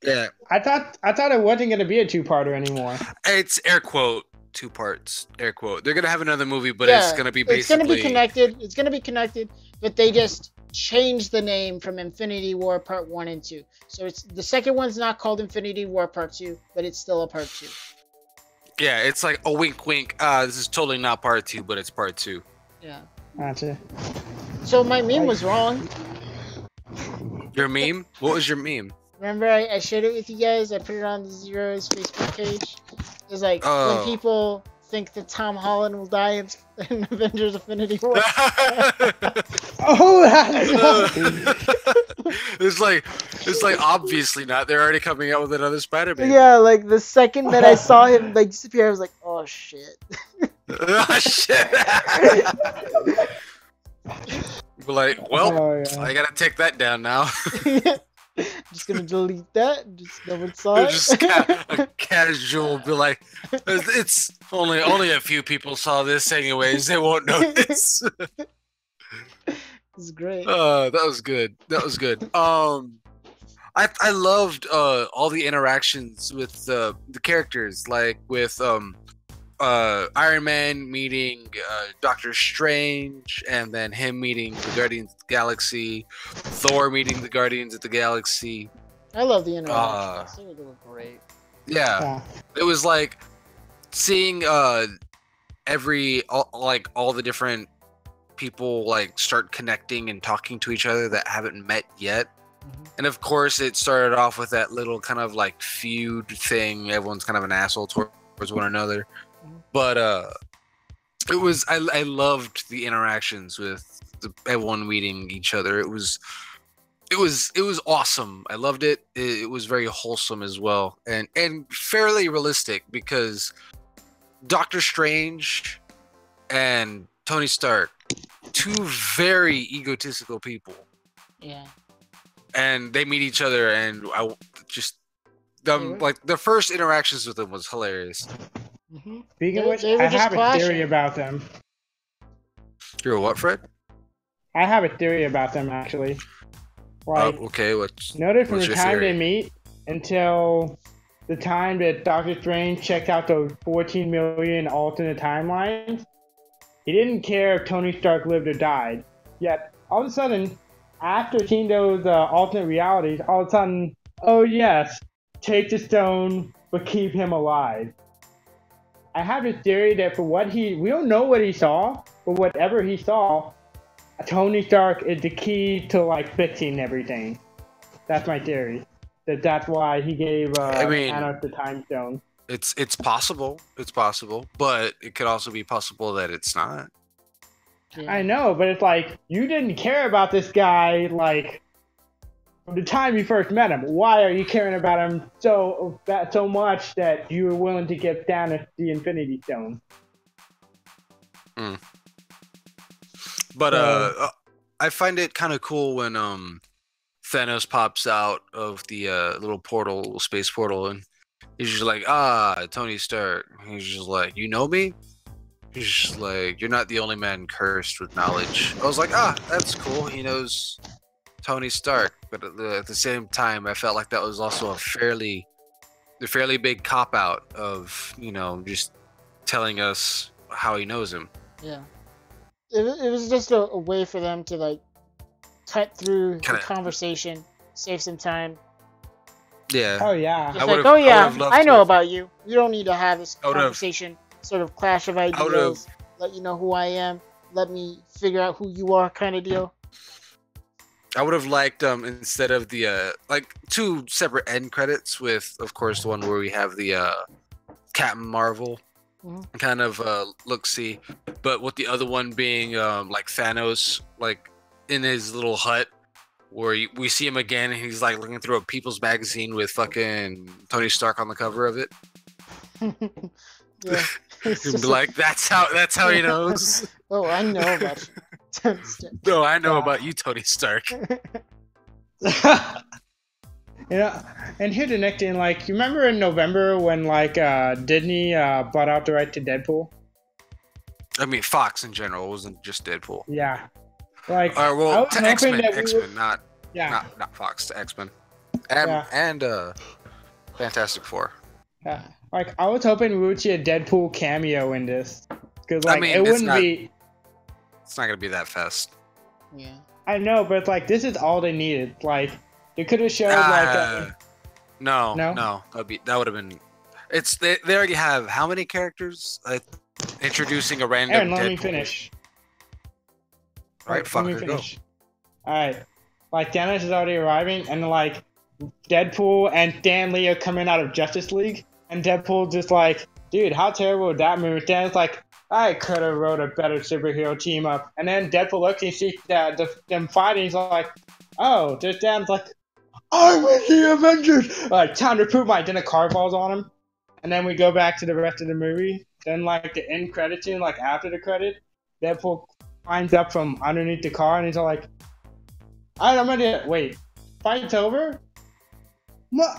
Speaker 2: Yeah,
Speaker 1: I thought it wasn't gonna be a two-parter anymore.
Speaker 2: it's air quote 2 parts, air quote. They're gonna have another movie, but
Speaker 3: yeah,
Speaker 2: it's gonna be
Speaker 3: it's gonna be
Speaker 2: basically
Speaker 3: connected. It's gonna be connected, but they just changed the name from Infinity War Part 1 and 2. So it's the second one's not called Infinity War Part 2, but it's still a Part 2.
Speaker 2: yeah, it's like a wink, wink. This is totally not part 2, but it's part 2.
Speaker 3: Yeah.
Speaker 1: Gotcha.
Speaker 3: So my meme was wrong.
Speaker 2: Your meme? What was your meme?
Speaker 3: Remember I shared it with you guys? I put it on the Zheroes Facebook page. It's like
Speaker 2: Oh.
Speaker 3: when people think that Tom Holland will die in Avengers Infinity War.
Speaker 1: Oh, that's
Speaker 2: it's like obviously not. They're already coming out with another Spider-Man.
Speaker 3: Yeah, like the second that I saw him like disappear, I was like, oh shit.
Speaker 2: Oh shit. We're like, well,
Speaker 1: Oh, yeah.
Speaker 2: I gotta take that down now.
Speaker 3: Just gonna delete that. Just no one saw it.
Speaker 2: Just a casual be like, it's only a few people saw this anyways. They won't notice.
Speaker 3: It's great.
Speaker 2: That was good. That was good. I loved all the interactions with the characters, like with Iron Man meeting Doctor Strange, and then him meeting the Guardians of the Galaxy, Thor meeting the Guardians of the Galaxy.
Speaker 3: I love the interactions. They were great.
Speaker 2: Yeah, it was like seeing all the different people like start connecting and talking to each other that haven't met yet. And of course, it started off with that little kind of like feud thing. Everyone's kind of an asshole towards one another. But it was I loved the interactions with everyone meeting each other. It was awesome. I loved it. It was very wholesome as well, and fairly realistic, because Doctor Strange and Tony Stark, two very egotistical people.
Speaker 3: Yeah.
Speaker 2: And they meet each other, and I just like the first interactions with them was hilarious.
Speaker 1: Speaking of which, I have a theory about them.
Speaker 2: You're a what, Fred?
Speaker 1: I have a theory about them, actually. Like,
Speaker 2: okay,
Speaker 1: notice from
Speaker 2: what's
Speaker 1: the
Speaker 2: your
Speaker 1: time
Speaker 2: theory?
Speaker 1: they meet until the time that Doctor Strange checked out those 14 million alternate timelines, he didn't care if Tony Stark lived or died. Yet, all of a sudden, after seeing those alternate realities, all of a sudden, oh yes, take the stone, but keep him alive. I have a theory that we don't know what he saw, but whatever he saw, Tony Stark is the key to like fixing everything. That's my theory. That's why he gave Thanos the Time Stone.
Speaker 2: It's possible. It's possible, but it could also be possible that it's not.
Speaker 3: Yeah.
Speaker 1: I know, but it's like you didn't care about this guy like from the time you first met him. Why are you caring about him so much that you were willing to give Thanos the Infinity Stone?
Speaker 2: But I find it kind of cool when Thanos pops out of the little space portal, and he's just like, Tony Stark. He's just like, you know me? He's just like, you're not the only man cursed with knowledge. I was like, that's cool. He knows Tony Stark, but at the same time, I felt like that was also a fairly big cop out of just telling us how he knows him.
Speaker 3: Yeah. It was just a way for them to like cut through the conversation, save some time.
Speaker 2: Yeah.
Speaker 1: Oh yeah.
Speaker 3: Just like, oh yeah, I know about you. You don't need to have this conversation, sort of clash of ideas. Let you know who I am. Let me figure out who you are, kind of deal.
Speaker 2: I would have liked instead of the like 2 separate end credits with, of course, the one where we have the Captain Marvel kind of look-see, but with the other one being like Thanos, like in his little hut, where we see him again and he's like looking through a People's magazine with fucking Tony Stark on the cover of it.
Speaker 3: Yeah,
Speaker 2: Be like, that's how he knows.
Speaker 3: Oh, I know about you.
Speaker 2: No, I know about you, Tony Stark.
Speaker 1: And here's the next thing, like, you remember in November when like Disney bought out the right to Deadpool?
Speaker 2: I mean, Fox in general, it wasn't just Deadpool.
Speaker 1: Yeah. Like,
Speaker 2: well, to X-Men, not Fox, to X-Men, and Fantastic Four.
Speaker 1: Yeah. Like, I was hoping we would see a Deadpool cameo in this, because like it
Speaker 2: It's
Speaker 1: wouldn't
Speaker 2: not gonna be that fast.
Speaker 3: Yeah.
Speaker 1: I know, but like this is all they needed. Like, they could have showed like.
Speaker 2: No, that would have been. They already have how many characters? Introducing a random
Speaker 1: Aaron,
Speaker 2: Deadpool.
Speaker 1: let me finish.
Speaker 2: Alright, fucker, go.
Speaker 1: Alright. Like, Thanos is already arriving, and like, Deadpool and Stan Lee are coming out of Justice League, and Deadpool just like, dude, how terrible would that move? Thanos like, I could have wrote a better superhero team up. And then Deadpool looks and sees them fighting, he's like, oh, there's Stan's like, I'm with the Avengers! Like, time to prove my dinner car falls on him. And then we go back to the rest of the movie. Then, like, the end credit scene, like, after the credit, Deadpool climbs up from underneath the car, and he's all like, alright, I'm ready. Wait, fight's over?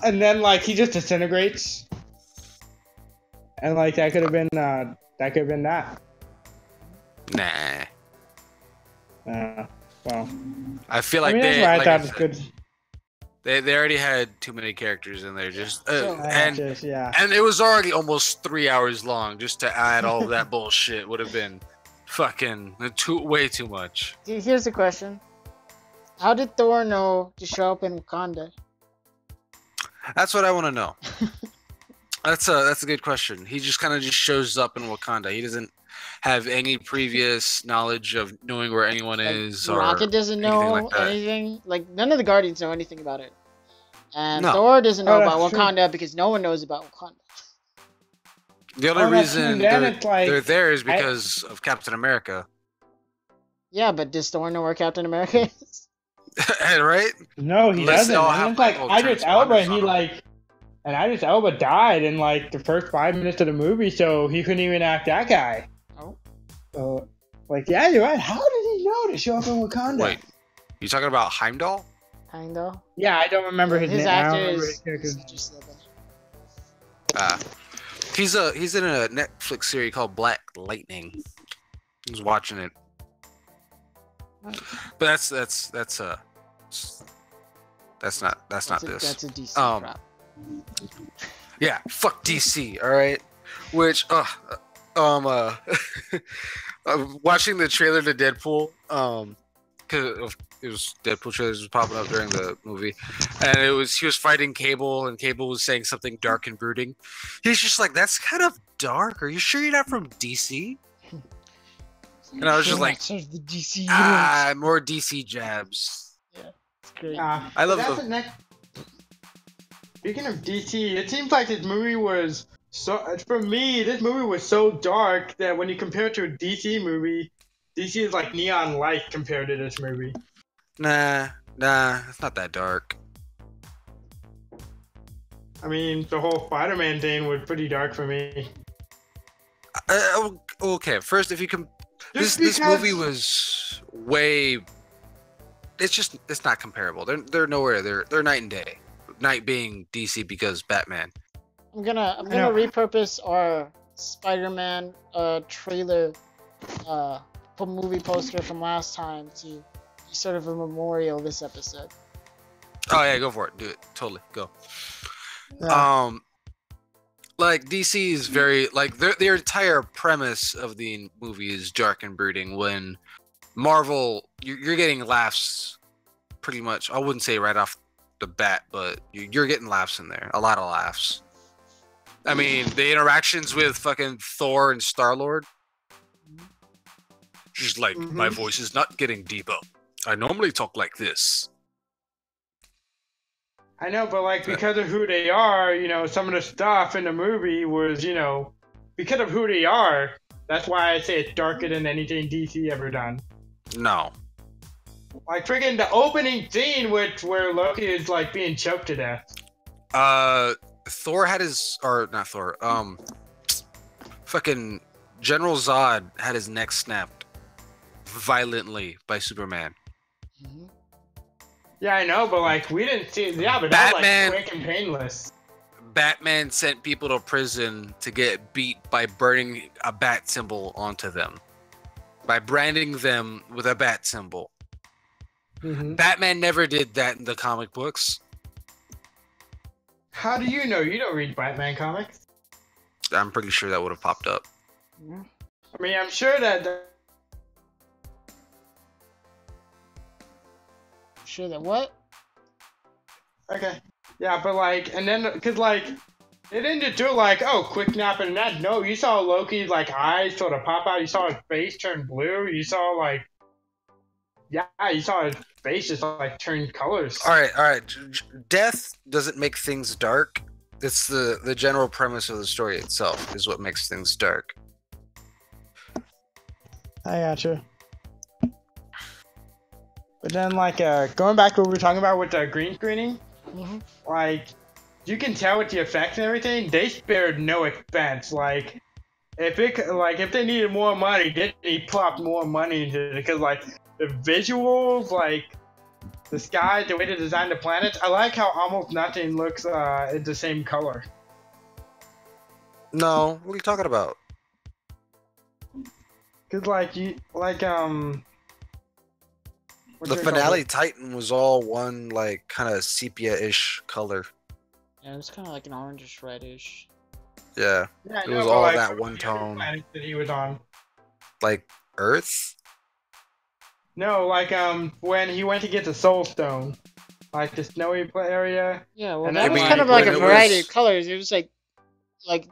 Speaker 1: And then, like, he just disintegrates. And, like, that could have been that.
Speaker 2: Nah.
Speaker 1: Well.
Speaker 2: I feel like
Speaker 1: that's why I thought it was good.
Speaker 2: They already had too many characters in there, and
Speaker 1: and
Speaker 2: it was already almost 3 hours long. Just to add all of that bullshit would have been fucking way too much.
Speaker 3: Here's the question: how did Thor know to show up in Wakanda?
Speaker 2: That's what I want to know. That's a good question. He just kind of shows up in Wakanda. He doesn't have any previous knowledge of knowing where anyone is.
Speaker 3: Rocket doesn't know anything. Like, none of the Guardians know anything about it. And Thor doesn't know about Wakanda because no one knows about Wakanda.
Speaker 2: The only reason they're there is because of Captain America.
Speaker 3: Yeah, but does Thor know where Captain America is?
Speaker 2: Right?
Speaker 1: No, he doesn't. And it's like Idris Elba died in like the first 5 minutes of the movie, so he couldn't even act that guy.
Speaker 3: Oh.
Speaker 1: So, like, yeah, you're right. How did he know to show up in Wakanda?
Speaker 2: Wait, you talking about Heimdall?
Speaker 3: Heimdall?
Speaker 1: Yeah, I don't remember his name.
Speaker 3: His actor is
Speaker 2: he's in a Netflix series called Black Lightning. I was watching it. But that's not this.
Speaker 3: That's a DC prop.
Speaker 2: Yeah, fuck DC, all right. Which watching the trailer to Deadpool, because it was Deadpool trailers was popping up during the movie, and he was fighting Cable, and Cable was saying something dark and brooding. He's just like, that's kind of dark. Are you sure you're not from DC? And I was just like,
Speaker 3: the DC
Speaker 2: more DC jabs.
Speaker 3: Yeah, it's great.
Speaker 2: I love the.
Speaker 1: Speaking of DC, it seems like this movie was for me, this movie was so dark that when you compare it to a DC movie, DC is like neon light compared to this movie.
Speaker 2: Nah, it's not that dark.
Speaker 1: I mean, the whole Spider-Man thing was pretty dark for me.
Speaker 2: Okay, first, if you can, this movie was way. It's not comparable. They're nowhere. They're night and day. Night being DC because Batman.
Speaker 3: I'm gonna repurpose our Spider-Man trailer movie poster from last time to sort of a memorial this episode.
Speaker 2: Oh yeah, go for it. Do it. Totally. Go.
Speaker 1: Yeah.
Speaker 2: Like DC is very like their entire premise of the movie is dark and brooding. When Marvel, you're getting laughs pretty much. I wouldn't say right off the bat, but you're getting laughs in there. A lot of laughs. I mean, the interactions with fucking Thor and Star-Lord. She's like, my voice is not getting deeper. I normally talk like this.
Speaker 1: I know, but like because of who they are, you know, some of the stuff in the movie was, you know, because of who they are. That's why I say it's darker than anything DC ever done.
Speaker 2: No.
Speaker 1: Like friggin' the opening scene, where Loki is like being choked to death.
Speaker 2: Thor had his, or not Thor. Fucking General Zod had his neck snapped violently by Superman.
Speaker 3: Mm-hmm.
Speaker 1: Yeah, I know, but like we didn't see. Yeah, but
Speaker 2: Batman,
Speaker 1: that was like quick and painless.
Speaker 2: Batman sent people to prison to get beat by burning a bat symbol onto them, by branding them with a bat symbol.
Speaker 1: Mm-hmm.
Speaker 2: Batman never did that in the comic books.
Speaker 1: How do you know? You don't read Batman comics.
Speaker 2: I'm pretty sure that would have popped up.
Speaker 3: Mm-hmm.
Speaker 1: I mean, I'm sure that.
Speaker 3: Sure that what?
Speaker 1: Okay. Yeah, but like, and then, cause like, they didn't just do like, oh, quick nap and that. No, you saw Loki's like eyes sort of pop out. You saw his face turn blue. You saw like, yeah, you saw his face just like turn colors.
Speaker 2: All right. Death doesn't make things dark. It's the general premise of the story itself is what makes things dark.
Speaker 1: I gotcha. But then, like, going back to what we were talking about with the green screening, like, you can tell with the effects and everything, they spared no expense. Like, if they needed more money, Disney plopped more money into it because, like, the visuals, like, the sky, the way they designed the planets, I like how almost nothing looks in the same color.
Speaker 2: No, what are you talking about?
Speaker 1: Cause like
Speaker 2: The finale Titan was all one like kind of sepia-ish color.
Speaker 3: Yeah, it was kind of like an orangish reddish.
Speaker 2: Yeah,
Speaker 1: yeah,
Speaker 2: it was all that one tone.
Speaker 1: Planet that he was on.
Speaker 2: Like Earth.
Speaker 1: No, like when he went to get the Soul Stone, like the snowy area.
Speaker 3: Yeah, well,
Speaker 1: And
Speaker 3: that
Speaker 1: then,
Speaker 3: was
Speaker 1: like,
Speaker 3: kind of like a
Speaker 2: when it
Speaker 3: variety
Speaker 2: was-
Speaker 3: of colors. It was like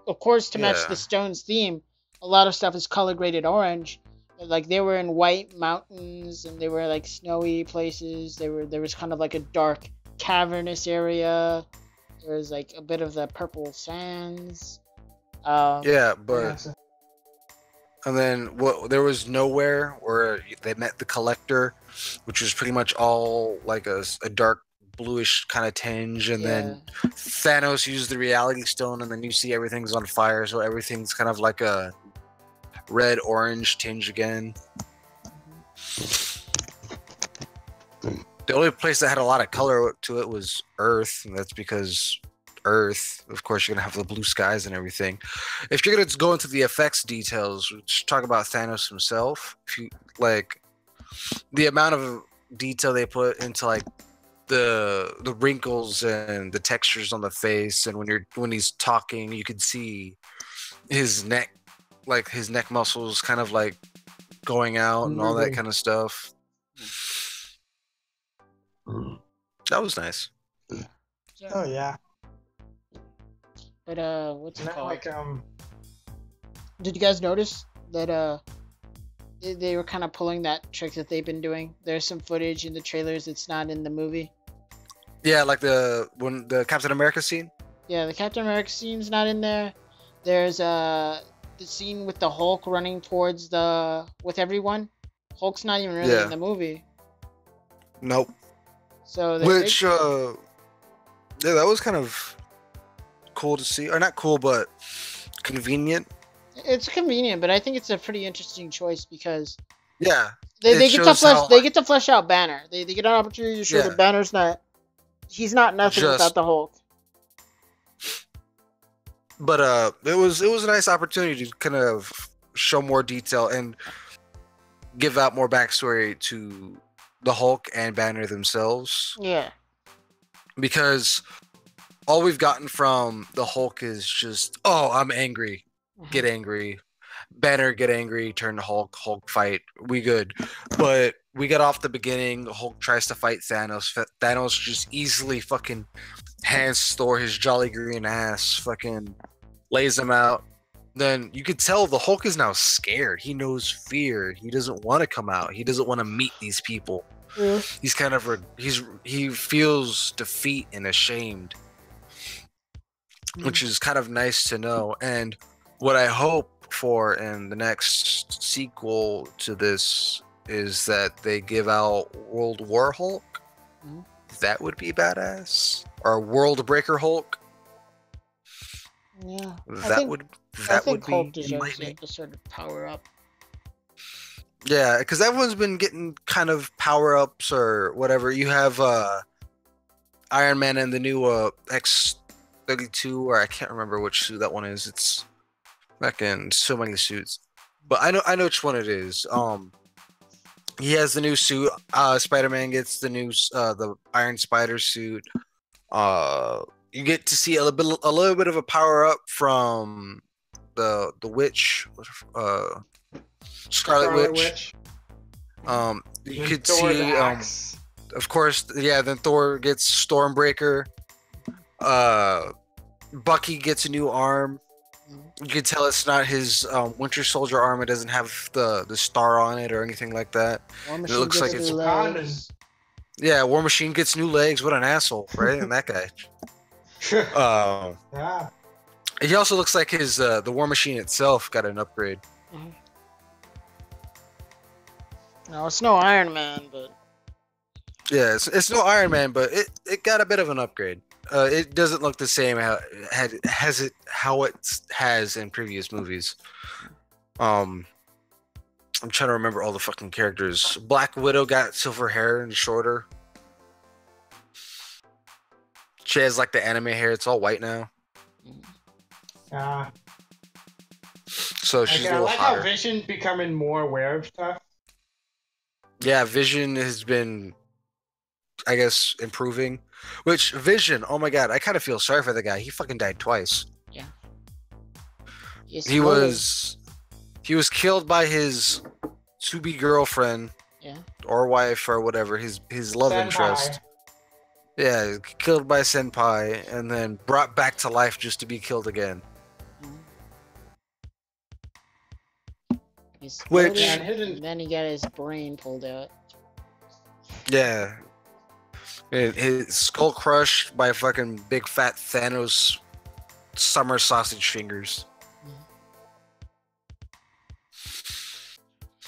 Speaker 3: of course to match
Speaker 2: Yeah.
Speaker 3: the stone's theme, a lot of stuff is color graded orange. But, like they were in white mountains and they were like snowy places. There was kind of like a dark cavernous area. There was like a bit of the purple sands.
Speaker 2: Yeah, but and then there was nowhere where they met the Collector, which was pretty much all like a dark bluish kind of tinge, and then Thanos used the Reality Stone, and then you see everything's on fire, so everything's kind of like a red orange tinge again. The only place that had a lot of color to it was Earth, and that's because Earth, of course, you're gonna have the blue skies and everything. If you're gonna go into the effects details, let's talk about Thanos himself. If you like the amount of detail they put into like the wrinkles and the textures on the face, and when he's talking, you can see his neck, like his neck muscles, kind of like going out and all that kind of stuff. That was nice.
Speaker 1: Oh yeah.
Speaker 3: But what's it
Speaker 1: And then,
Speaker 3: called?
Speaker 1: like
Speaker 3: Did you guys notice that they were kind of pulling that trick that they've been doing? There's some footage in the trailers that's not in the movie.
Speaker 2: Yeah, like when the Captain America scene.
Speaker 3: Yeah, the Captain America scene's not in there. There's the scene with the Hulk running towards with everyone. Hulk's not even really in the movie.
Speaker 2: Nope.
Speaker 3: So
Speaker 2: Which yeah, that was kind of cool to see, or not cool, but convenient.
Speaker 3: It's convenient, but I think it's a pretty interesting choice because
Speaker 2: Yeah,
Speaker 3: they get to flesh out Banner. They get an opportunity to show that Banner's he's not nothing without the Hulk.
Speaker 2: But it was a nice opportunity to kind of show more detail and give out more backstory to the Hulk and Banner themselves,
Speaker 3: Yeah.
Speaker 2: because all we've gotten from the Hulk is just, oh, I'm angry, get angry. Banner, get angry, turn to Hulk, Hulk fight, we good. But we got off the beginning, Hulk tries to fight Thanos. Thanos just easily fucking hands Thor his jolly green ass, fucking lays him out. Then you could tell the Hulk is now scared. He knows fear. He doesn't want to come out. He doesn't want to meet these people.
Speaker 3: Yeah.
Speaker 2: He's kind of he feels defeat and ashamed, which is kind of nice to know. And what I hope for in the next sequel to this is that they give out World War Hulk.
Speaker 3: Mhm.
Speaker 2: That would be badass. Or World Breaker Hulk.
Speaker 3: Yeah.
Speaker 2: That would
Speaker 3: Hulk
Speaker 2: be
Speaker 3: deserves to sort of power up.
Speaker 2: Yeah, because everyone's been getting kind of power ups or whatever. You have Iron Man and the new X-32, or I can't remember which suit that one is. It's fucking so many suits, but I know which one it is. He has the new suit. Spider-Man gets the new the Iron Spider suit. You get to see a little bit of a power up from the witch, Scarlet Witch. You could see of course, yeah, then Thor gets Stormbreaker. Bucky gets a new arm. You can tell it's not his Winter Soldier arm. It doesn't have the star on it or anything like that.
Speaker 3: It
Speaker 2: looks like it's
Speaker 3: legs.
Speaker 2: Yeah, War Machine gets new legs. What an asshole, right? And that guy.
Speaker 1: Yeah.
Speaker 2: He also looks like his the War Machine itself got an upgrade.
Speaker 3: Mhm. No, it's no Iron Man, but
Speaker 2: Yeah, it's no Iron Man, but it got a bit of an upgrade. It doesn't look the same how it has in previous movies. I'm trying to remember all the fucking characters. Black Widow got silver hair and shorter. She has like the anime hair. It's all white now.
Speaker 1: Yeah.
Speaker 2: So she's a
Speaker 1: I
Speaker 2: little
Speaker 1: like
Speaker 2: hotter.
Speaker 1: how Vision's becoming more aware of stuff.
Speaker 2: Yeah, Vision has been, I guess, improving. Which Vision, oh my god, I kind of feel sorry for the guy. He fucking died twice.
Speaker 3: yeah.
Speaker 2: He was killed by his to-be girlfriend,
Speaker 3: Yeah.
Speaker 2: or wife, or whatever, his love
Speaker 1: Senpai.
Speaker 2: interest. Yeah, killed by Senpai, and then brought back to life just to be killed again.
Speaker 3: He's
Speaker 2: Which-
Speaker 3: floating, and then he got his brain pulled out.
Speaker 2: Yeah. His skull crushed by fucking big fat Thanos summer sausage fingers.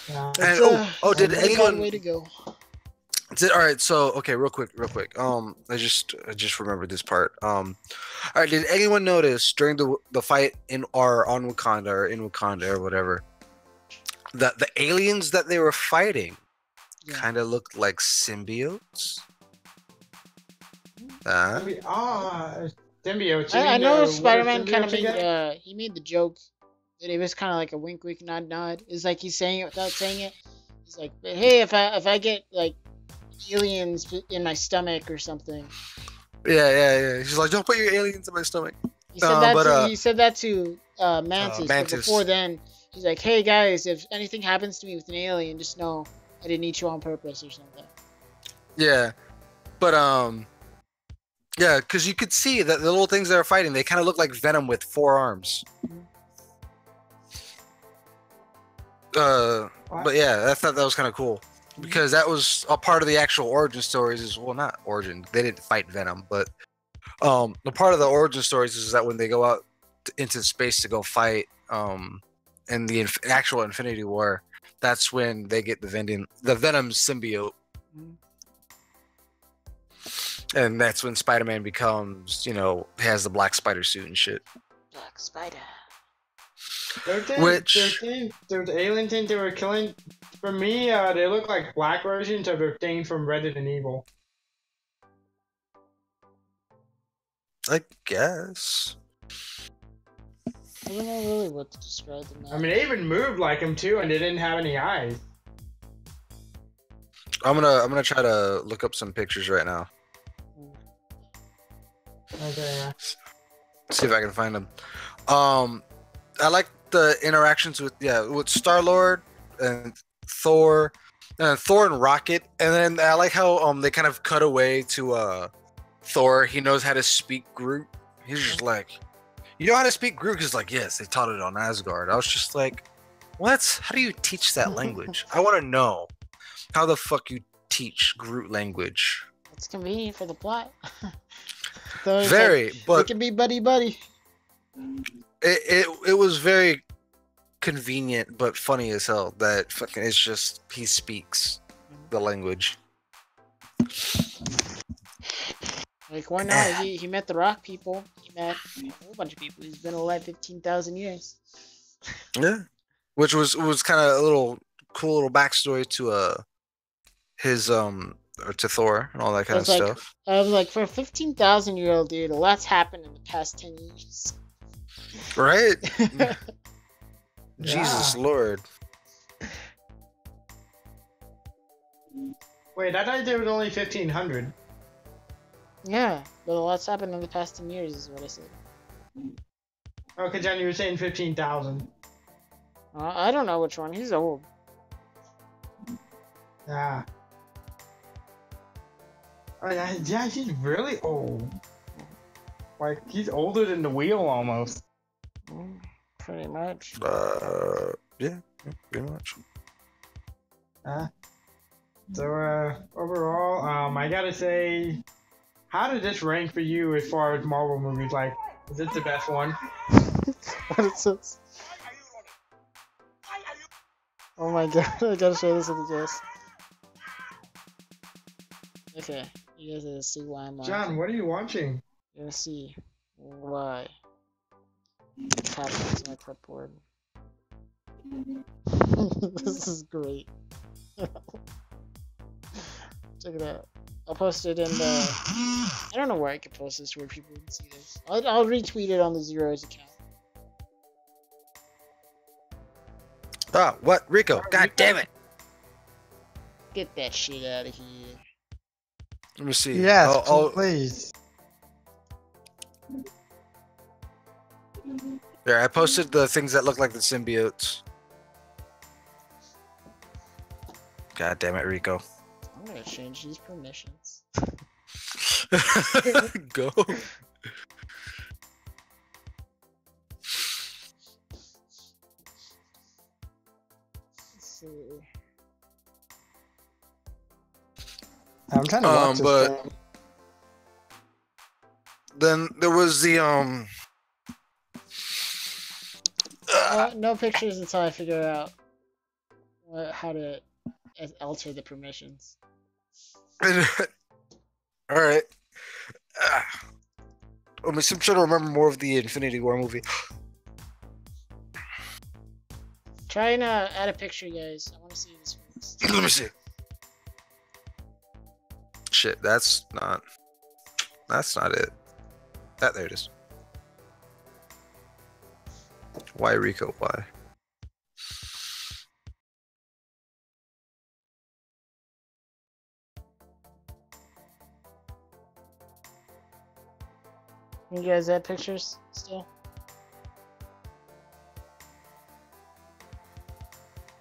Speaker 1: Yeah.
Speaker 2: And did
Speaker 3: another
Speaker 2: anyone
Speaker 3: way to go?
Speaker 2: all right, so okay, real quick. I just remembered this part. All right, did anyone notice during the fight on Wakanda or whatever, that the aliens that they were fighting
Speaker 3: Yeah.
Speaker 2: kind of looked like symbiotes?
Speaker 1: Symbiote.
Speaker 3: I know
Speaker 1: what
Speaker 3: Spider-Man
Speaker 1: is
Speaker 3: kind of
Speaker 1: symbiote again?
Speaker 3: made he made the joke that it was kind of like a wink, wink, nod, nod. It's like he's saying it without saying it. He's like, "Hey, if I get like aliens in my stomach or something."
Speaker 2: Yeah. He's like, don't put your aliens in my stomach.
Speaker 3: He said that to Mantis, but
Speaker 2: Mantis.
Speaker 3: before then, he's like, "Hey guys, if anything happens to me with an alien, just know I didn't eat you on purpose or something."
Speaker 2: Yeah, but yeah, because you could see that the little things that are fighting, they kind of look like Venom with 4 arms. But yeah, I thought that was kind of cool because that was a part of the actual origin stories. Not origin, they didn't fight Venom, but the part of the origin stories is that when they go out into space to go fight in the actual Infinity War, that's when they get the Venom symbiote. And that's when Spider-Man becomes, has the black spider suit and shit.
Speaker 3: Black Spider.
Speaker 1: Those alien things they were killing, for me, they look like black versions of the thing from Resident Evil.
Speaker 2: I guess.
Speaker 3: I don't know really what to describe them as.
Speaker 1: I mean, they even moved like him too, and they didn't have any eyes.
Speaker 2: I'm gonna try to look up some pictures right now.
Speaker 1: Okay. Yeah.
Speaker 2: See if I can find them. I like the interactions with Star-Lord and Thor, Thor and Rocket, and then I like how they kind of cut away to Thor. He knows how to speak Groot. He's just like, you know how to speak Groot? He's like, yes, they taught it on Asgard. I was just like, what? How do you teach that language? I want to know how the fuck you teach Groot language.
Speaker 3: It's convenient for the plot. So
Speaker 2: Very,
Speaker 3: like,
Speaker 2: but
Speaker 3: it can be buddy.
Speaker 2: it was very convenient but funny as hell that fucking it's just he speaks the language.
Speaker 3: Like, why not? He met the Rock people. He met a whole bunch of people. He's been alive 15,000 years.
Speaker 2: Yeah, which was kind of a little cool little backstory to his or to Thor and all that kind of stuff.
Speaker 3: I was like, for a 15,000-year-old dude, a lot's happened in the past 10 years.
Speaker 2: Right?
Speaker 1: Yeah.
Speaker 2: Jesus Lord.
Speaker 1: Wait, I thought there was only 1,500.
Speaker 3: Yeah, but a lot's happened in the past 10 years is what I said.
Speaker 1: Okay, John, you were saying 15,000.
Speaker 3: I don't know which one. He's old.
Speaker 1: Yeah. Oh, yeah, he's really old. Like, he's older than the wheel almost.
Speaker 3: Pretty much.
Speaker 2: Yeah, pretty much.
Speaker 1: So, overall, I gotta say, how did this rank for you as far as Marvel movies? Like, is it the best one?
Speaker 3: What is this? Oh my god, I gotta show this with the guys. Okay, you guys gotta see why I'm on.
Speaker 1: John, what are you watching?
Speaker 3: You're gonna see why it's happening to my clipboard. This is great. Check it out. I'll post it in the... I don't know where I can post this where people can see this. I'll retweet it on the Zheroes account.
Speaker 2: Ah, what? Rico, god damn it!
Speaker 3: Get that shit out of here.
Speaker 2: Let me see.
Speaker 1: Yes, please.
Speaker 2: There, I posted the things that look like the symbiotes. God damn it, Rico.
Speaker 3: I'm gonna change these permissions.
Speaker 2: Go.
Speaker 3: Let's see.
Speaker 1: I'm trying to watch this
Speaker 2: but
Speaker 1: thing.
Speaker 2: then there was the
Speaker 3: no pictures until I figure out how to alter the permissions.
Speaker 2: all right. I'm trying to remember more of the Infinity War movie.
Speaker 3: Try and add a picture, guys. I want to see this first.
Speaker 2: Let me see. Shit, that's not it. There it is. Why Rico? Why?
Speaker 3: You guys add pictures still?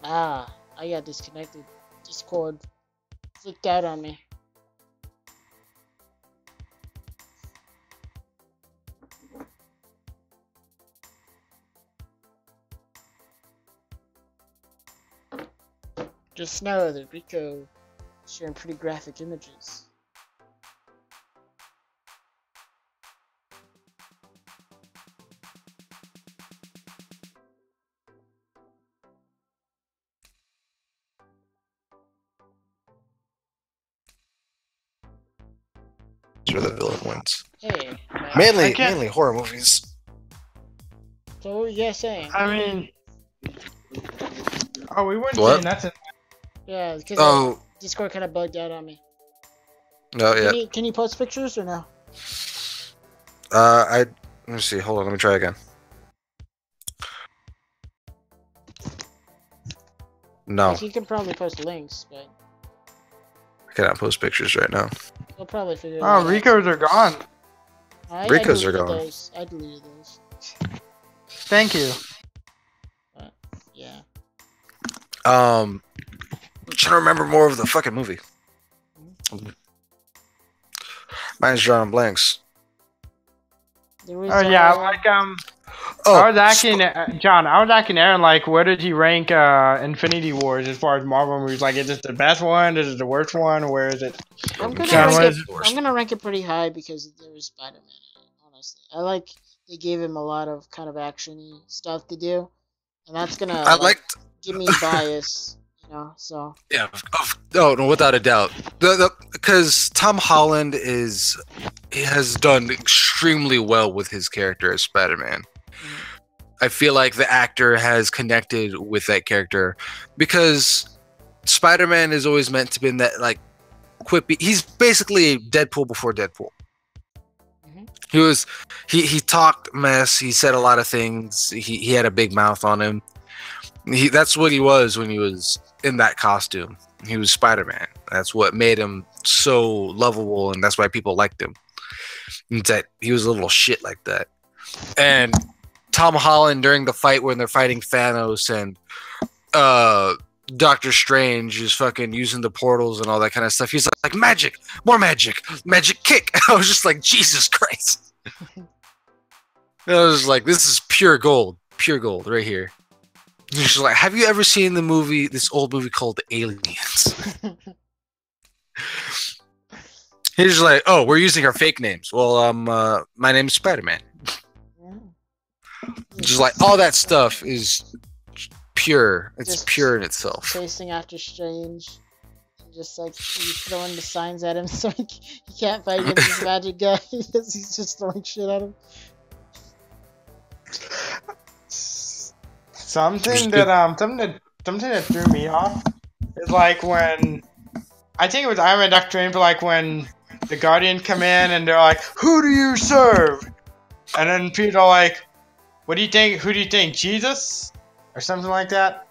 Speaker 3: Ah, I got disconnected. Discord flicked out on me. Just know that Rico is sharing pretty graphic images.
Speaker 2: Where the villain wins.
Speaker 3: Hey.
Speaker 2: Mainly horror movies.
Speaker 3: So what were you guys saying?
Speaker 1: I mean... Oh, we weren't
Speaker 2: What?
Speaker 1: saying that's it.
Speaker 3: Yeah, because
Speaker 2: Oh.
Speaker 3: Discord kind of bugged out on me.
Speaker 2: No, yeah.
Speaker 3: Can you post pictures or no?
Speaker 2: Let me see. Hold on. Let me try again. No.
Speaker 3: Like, you can probably post links, but
Speaker 2: I cannot post pictures right now.
Speaker 3: We'll probably figure it
Speaker 1: Oh,
Speaker 3: out.
Speaker 1: Rico's are gone.
Speaker 2: Ricos are gone.
Speaker 3: Those. I deleted those.
Speaker 1: Thank you.
Speaker 3: But, yeah.
Speaker 2: I'm trying to remember more of the fucking movie. Mine's drawing blanks.
Speaker 3: There was,
Speaker 1: Oh yeah, like I was asking John. I was asking Aaron, like, where did he rank Infinity Wars as far as Marvel movies? Like, is it the best one? Is it the worst one? Or where is it?
Speaker 3: I'm
Speaker 1: John, what is it?
Speaker 3: gonna rank it pretty high because there was Spider-Man in it, honestly. I like they gave him a lot of kind of action-y stuff to do. And that's gonna give me bias, you know, so
Speaker 2: yeah, no, without a doubt. Because Tom Holland has done extremely well with his character as Spider-Man. I feel like the actor has connected with that character because Spider-Man is always meant to be in that like quippy. He's basically Deadpool before Deadpool. He talked mess. He said a lot of things. He had a big mouth on him. That's what he was when he was in that costume. He was Spider-Man. That's what made him so lovable, and that's why people liked him. It's that he was a little shit like that. And Tom Holland during the fight when they're fighting Thanos and Doctor Strange is fucking using the portals and all that kind of stuff. He's like magic, more magic, magic kick. I was just like, Jesus Christ. I was like, this is pure gold right here. He's like, have you ever seen this old movie called Aliens? He's just like, oh, we're using our fake names. Well, my name's Spider-Man. Just like all that stuff is pure. It's just pure in itself.
Speaker 3: Chasing after Strange, just like he's throwing the signs at him, so he can't fight against this magic guy because he's just throwing shit at him.
Speaker 1: Something that threw me off is like when I think it was Iron Man, Doctor Strange, but like when the Guardians come in and they're like, "Who do you serve?" And then people are like, "What do you think? Who do you think? Jesus?" Or something like that.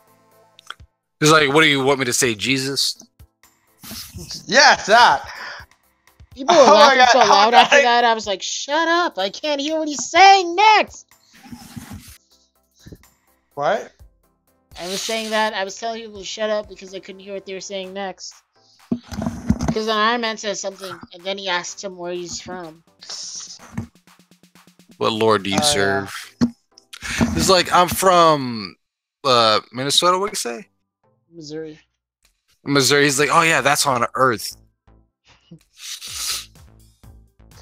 Speaker 2: It's like, what do you want me to say, Jesus?
Speaker 1: Yes, that.
Speaker 3: People were laughing so loud after that. I was like, "Shut up! I can't hear what he's saying next."
Speaker 1: What?
Speaker 3: I was saying that. I was telling people to shut up because I couldn't hear what they were saying next. Because then Iron Man says something, and then he asks him where he's from.
Speaker 2: What lord do you serve? Yeah. It's like, I'm from Minnesota. What do you say?
Speaker 3: Missouri.
Speaker 2: He's like, oh yeah, that's on Earth.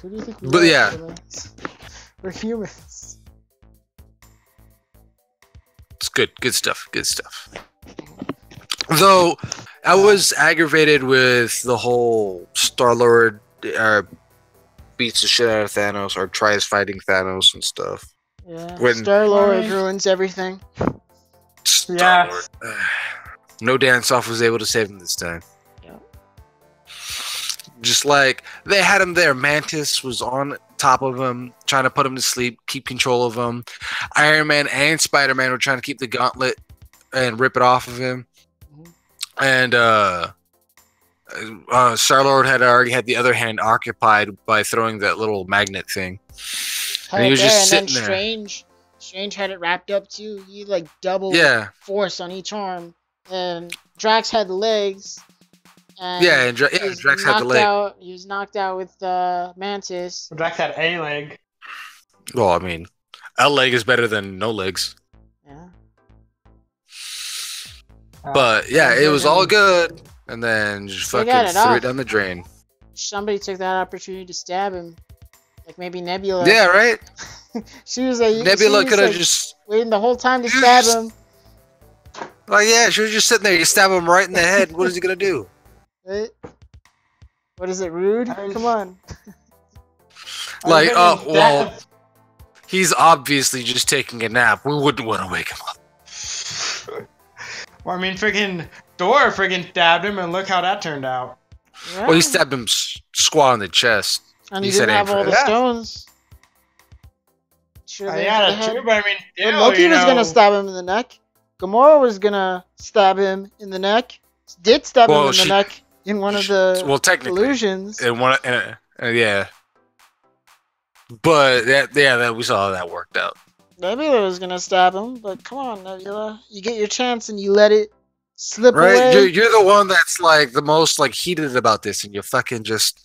Speaker 3: Who do you think we
Speaker 2: but
Speaker 3: are?
Speaker 2: Yeah,
Speaker 3: we're humans.
Speaker 2: It's good stuff. Though I was aggravated with the whole Star-Lord beats the shit out of Thanos or tries fighting Thanos and stuff.
Speaker 3: Yeah, Star-Lord ruins everything.
Speaker 1: Yeah.
Speaker 2: No dance-off was able to save him this time. Yeah. Just like they had him there. Mantis was on top of him, trying to put him to sleep, keep control of him. Iron Man and Spider-Man were trying to keep the gauntlet and rip it off of him. And Star-Lord had already had the other hand occupied by throwing that little magnet thing. And he was just sitting there.
Speaker 3: Strange had it wrapped up too. He like double force on each arm. And Drax had the legs. And
Speaker 2: Drax had the leg.
Speaker 3: He was knocked out with Mantis.
Speaker 1: Drax had a leg.
Speaker 2: Well, I mean, a leg is better than no legs.
Speaker 3: Yeah.
Speaker 2: But yeah, it was all good, and then just fucking threw it down the drain.
Speaker 3: Somebody took that opportunity to stab him, like maybe Nebula.
Speaker 2: Yeah, right.
Speaker 3: She was like,
Speaker 2: Nebula could have just
Speaker 3: waiting the whole time to stab him.
Speaker 2: Like, yeah, she was just sitting there. You stab him right in the head. What is he gonna do?
Speaker 3: Right? What is it, rude? Come on.
Speaker 2: Like, oh, well, he's obviously just taking a nap. We wouldn't want to wake him up.
Speaker 1: Well, I mean, freaking Thor freaking stabbed him, and look how that turned out.
Speaker 2: Yeah. Well, he stabbed him square in the chest.
Speaker 3: And he didn't have all the stones.
Speaker 1: Sure, that's true, but I mean,
Speaker 3: Loki was gonna stab him in the neck. Gamora was gonna stab him in the neck. Did stab him in the neck. in one of the
Speaker 2: Well, technically,
Speaker 3: illusions.
Speaker 2: yeah. But that we saw how that worked out.
Speaker 3: Nebula was gonna stab him, but come on, Nebula, you get your chance and you let it slip
Speaker 2: Right?
Speaker 3: away.
Speaker 2: You're the one that's like the most like heated about this, and you fucking just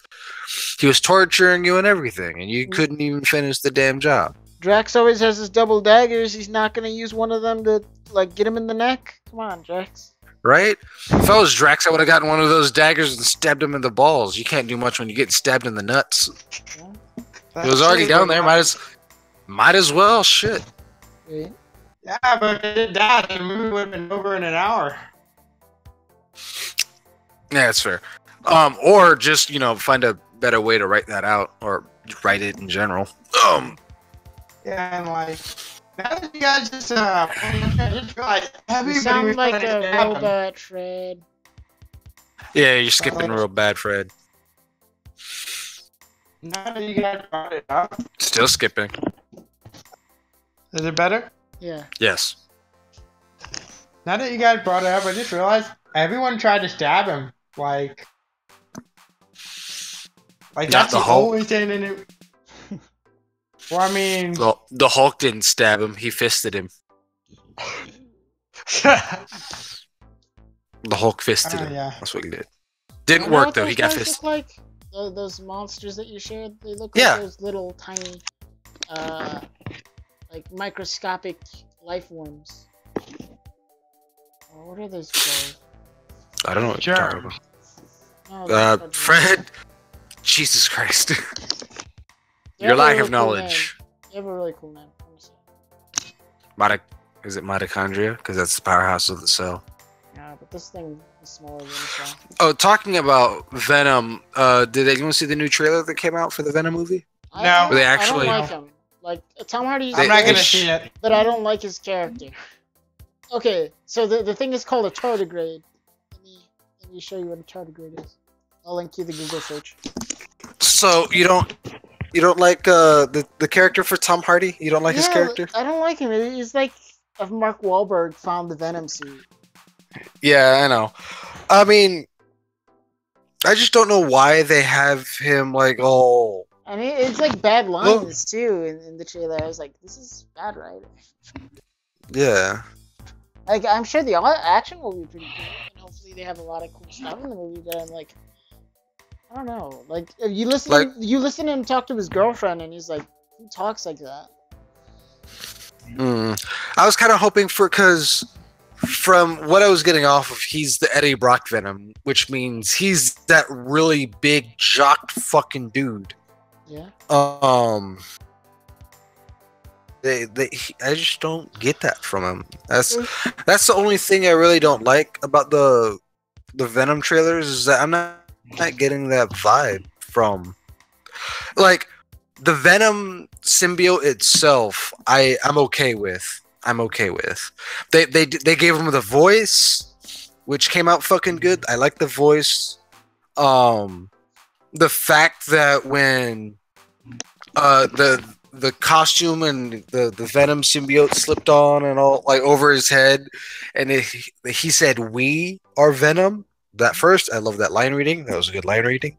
Speaker 2: he was torturing you and everything, and you couldn't even finish the damn job.
Speaker 3: Drax always has his double daggers. He's not gonna use one of them to like get him in the neck. Come on, Drax.
Speaker 2: Right? If I was Drax, I would have gotten one of those daggers and stabbed him in the balls. You can't do much when you get stabbed in the nuts.
Speaker 3: Yeah.
Speaker 2: It was already down there. Might as well. Shit.
Speaker 3: Right.
Speaker 1: Yeah, but if it did that, the movie would have been over in an hour.
Speaker 2: Yeah, that's fair. Or just find a better way to write that out, or write it in general.
Speaker 1: Yeah, and like now that you guys just realized
Speaker 3: You
Speaker 1: everybody
Speaker 3: sound
Speaker 1: was
Speaker 3: like
Speaker 1: trying to
Speaker 3: a
Speaker 1: stab him.
Speaker 3: robot, Fred.
Speaker 2: Yeah, you're skipping real bad, Fred.
Speaker 1: Now that you guys brought it up,
Speaker 2: Still skipping.
Speaker 1: is it better?
Speaker 3: Yeah.
Speaker 2: Yes.
Speaker 1: Now that you guys brought it up, I just realized everyone tried to stab him. Like
Speaker 2: Not
Speaker 1: that's
Speaker 2: the
Speaker 1: the
Speaker 2: Hulk.
Speaker 1: only thing in it. Well, I mean,
Speaker 2: Well, the Hulk didn't stab him. He fisted him. The Hulk fisted him.
Speaker 1: yeah.
Speaker 2: That's what he did.
Speaker 3: You
Speaker 2: Didn't
Speaker 3: know
Speaker 2: work
Speaker 3: what
Speaker 2: though.
Speaker 3: those
Speaker 2: He got
Speaker 3: guys
Speaker 2: fisted.
Speaker 3: look like? Those monsters that you shared, they look
Speaker 2: Yeah.
Speaker 3: like those little tiny, like microscopic life forms. Oh, what are those called?
Speaker 2: I don't know what you're talking
Speaker 1: Germs.
Speaker 3: No,
Speaker 2: about.
Speaker 3: they're called
Speaker 2: Fred. Jesus Christ.
Speaker 3: They
Speaker 2: Your
Speaker 3: have a
Speaker 2: lack
Speaker 3: really
Speaker 2: of
Speaker 3: cool
Speaker 2: knowledge.
Speaker 3: name. They have a really cool name. Let me see.
Speaker 2: Is it mitochondria? Because that's the powerhouse of the cell.
Speaker 3: Yeah, but this thing is smaller than a cell.
Speaker 2: Oh, talking about Venom, did anyone see the new trailer that came out for the Venom movie?
Speaker 1: No.
Speaker 2: They
Speaker 3: I
Speaker 2: actually-
Speaker 3: don't like him. Like Tom Hardy's
Speaker 1: I'm not
Speaker 2: They-
Speaker 1: gonna
Speaker 2: they-
Speaker 1: see it.
Speaker 3: but I don't like his character. Okay, so the thing is called a tardigrade. Let me show you what a tardigrade is. I'll link you the Google search.
Speaker 2: So you don't like the character for Tom Hardy? You don't like his character?
Speaker 3: I don't like him. He's like if Mark Wahlberg found the Venom suit.
Speaker 2: Yeah, I know. I mean, I just don't know why they have him like all.
Speaker 3: I mean, it's like bad lines too in the trailer. I was like, this is bad writing.
Speaker 2: Yeah.
Speaker 3: Like, I'm sure the action will be pretty cool, and hopefully they have a lot of cool stuff in the movie. But I'm like, I don't know. Like, if you listen to him talk to his girlfriend, and he's like, who talks like that?
Speaker 2: I was kind of hoping because from what I was getting off of, he's the Eddie Brock Venom, which means he's that really big jocked fucking dude.
Speaker 3: Yeah.
Speaker 2: I just don't get that from him. That's the only thing I really don't like about the Venom trailers is that I'm not getting that vibe from like the Venom symbiote itself. I'm okay with. They gave him the voice, which came out fucking good. I like the voice. The fact that when the costume and the Venom symbiote slipped on and all like over his head, and he said, "We are Venom." That first, I love that line reading. That was a good line reading.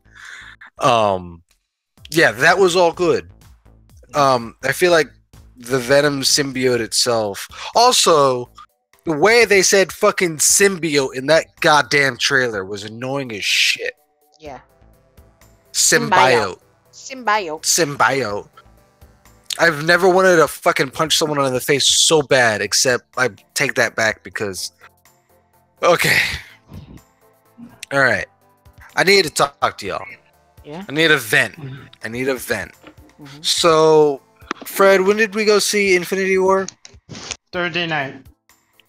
Speaker 2: Yeah, that was all good. I feel like the Venom symbiote itself. Also, the way they said fucking symbiote in that goddamn trailer was annoying as shit.
Speaker 3: Yeah.
Speaker 2: Symbiote.
Speaker 3: Symbiote.
Speaker 2: I've never wanted to fucking punch someone in the face so bad, except I take that back because. Okay. Alright. I need to talk to y'all.
Speaker 3: Yeah.
Speaker 2: I need a vent.
Speaker 3: Mm-hmm.
Speaker 2: So, Fred, when did we go see Infinity War?
Speaker 1: Thursday night.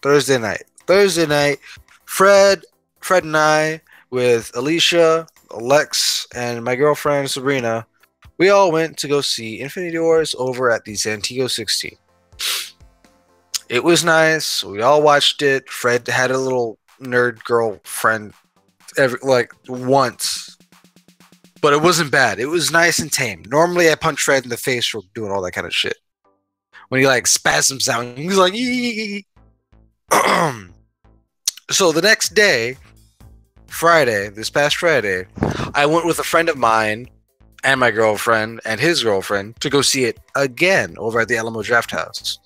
Speaker 2: Thursday night. Fred and I, with Alicia, Alex, and my girlfriend Sabrina, we all went to go see Infinity Wars over at the Santiago 16. It was nice. We all watched it. Fred had a little nerd girlfriend once. But it wasn't bad. It was nice and tame. Normally I punch Fred in the face for doing all that kind of shit. When he like spasms out, he's like, ee. So the next day, this past Friday, I went with a friend of mine and my girlfriend and his girlfriend to go see it again over at the Alamo Draft House.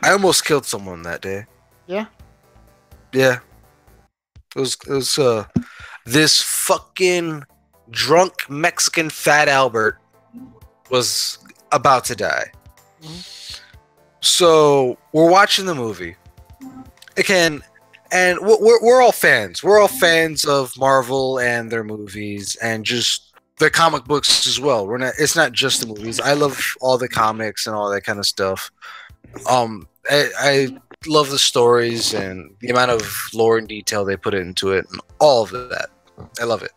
Speaker 2: I almost killed someone that day.
Speaker 3: Yeah.
Speaker 2: Yeah. It was this fucking drunk Mexican fat Albert was about to die. So we're watching the movie again, and we're all fans. We're all fans of Marvel and their movies, and just their comic books as well. It's not just the movies. I love all the comics and all that kind of stuff. I love the stories and the amount of lore and detail they put into it, and all of that. I love it.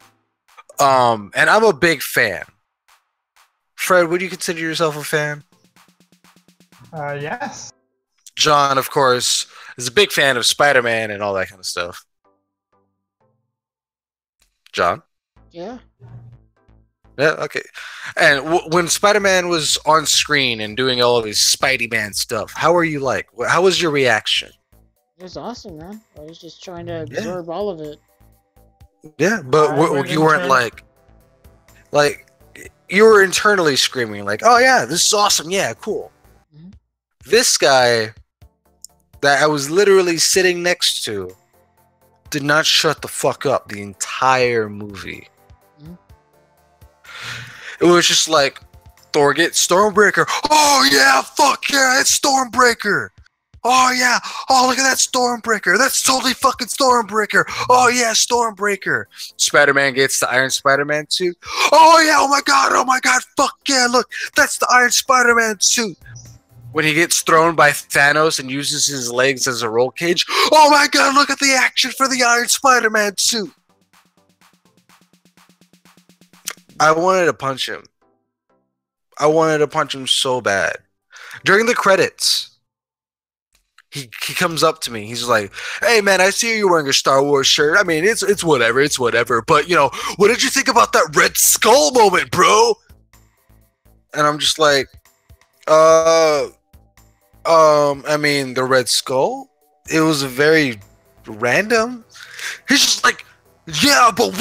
Speaker 2: And I'm a big fan. Fred, would you consider yourself a fan?
Speaker 1: Yes.
Speaker 2: John, of course, is a big fan of Spider-Man and all that kind of stuff. John?
Speaker 3: Yeah.
Speaker 2: Yeah, okay. And when Spider-Man was on screen and doing all of his Spidey-Man stuff, how were you like? How was your reaction?
Speaker 3: It was awesome, man. I was just trying to absorb all of it.
Speaker 2: Yeah, but you weren't like you were internally screaming like, "Oh yeah, this is awesome! Yeah, cool." This guy that I was literally sitting next to did not shut the fuck up the entire movie. It was just like, Thor gets Stormbreaker. Oh yeah, fuck yeah, it's Stormbreaker. Oh yeah, oh look at that Stormbreaker. That's totally fucking Stormbreaker. Oh yeah, Stormbreaker. Spider-Man gets the Iron Spider-Man suit. Oh yeah, oh my god, fuck yeah, look, that's the Iron Spider-Man suit. When he gets thrown by Thanos and uses his legs as a roll cage. Oh my god, look at the action for the Iron Spider-Man suit. I wanted to punch him. I wanted to punch him so bad. During the credits, he comes up to me. He's like, "Hey man, I see you wearing a Star Wars shirt. I mean, it's whatever. But you know, what did you think about that Red Skull moment, bro?" And I'm just like, I mean, the Red Skull? It was very random. He's just like, yeah, but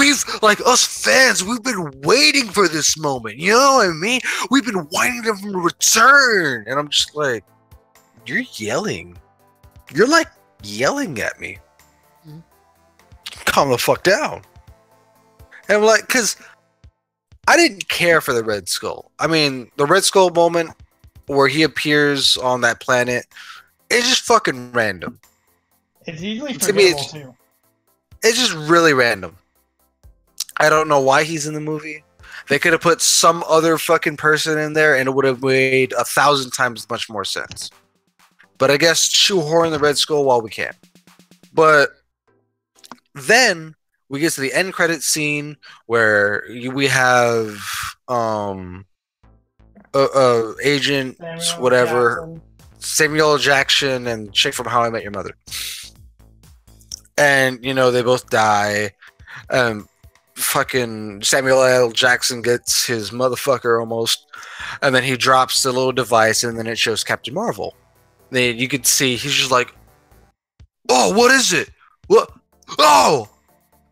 Speaker 2: us fans, we've been waiting for this moment. You know what I mean? We've been wanting them to return. And I'm just like, you're yelling. You're like yelling at me. Calm the fuck down. And I'm like, because I didn't care for the Red Skull. I mean, the Red Skull moment where he appears on that planet, it's just fucking random.
Speaker 1: It's easily forgettable too.
Speaker 2: It's just really random. I don't know why he's in the movie. They could have put some other fucking person in there and it would have made 1,000 times much more sense. But I guess shoehorn the Red Skull while we can. But then we get to the end credit scene where we have Agent Samuel Jackson and chick from How I Met Your Mother. And, you know, they both die. Fucking Samuel L. Jackson gets his motherfucker almost. And then he drops the little device and then it shows Captain Marvel. Then you could see he's just like, "Oh, what is it? What? Oh,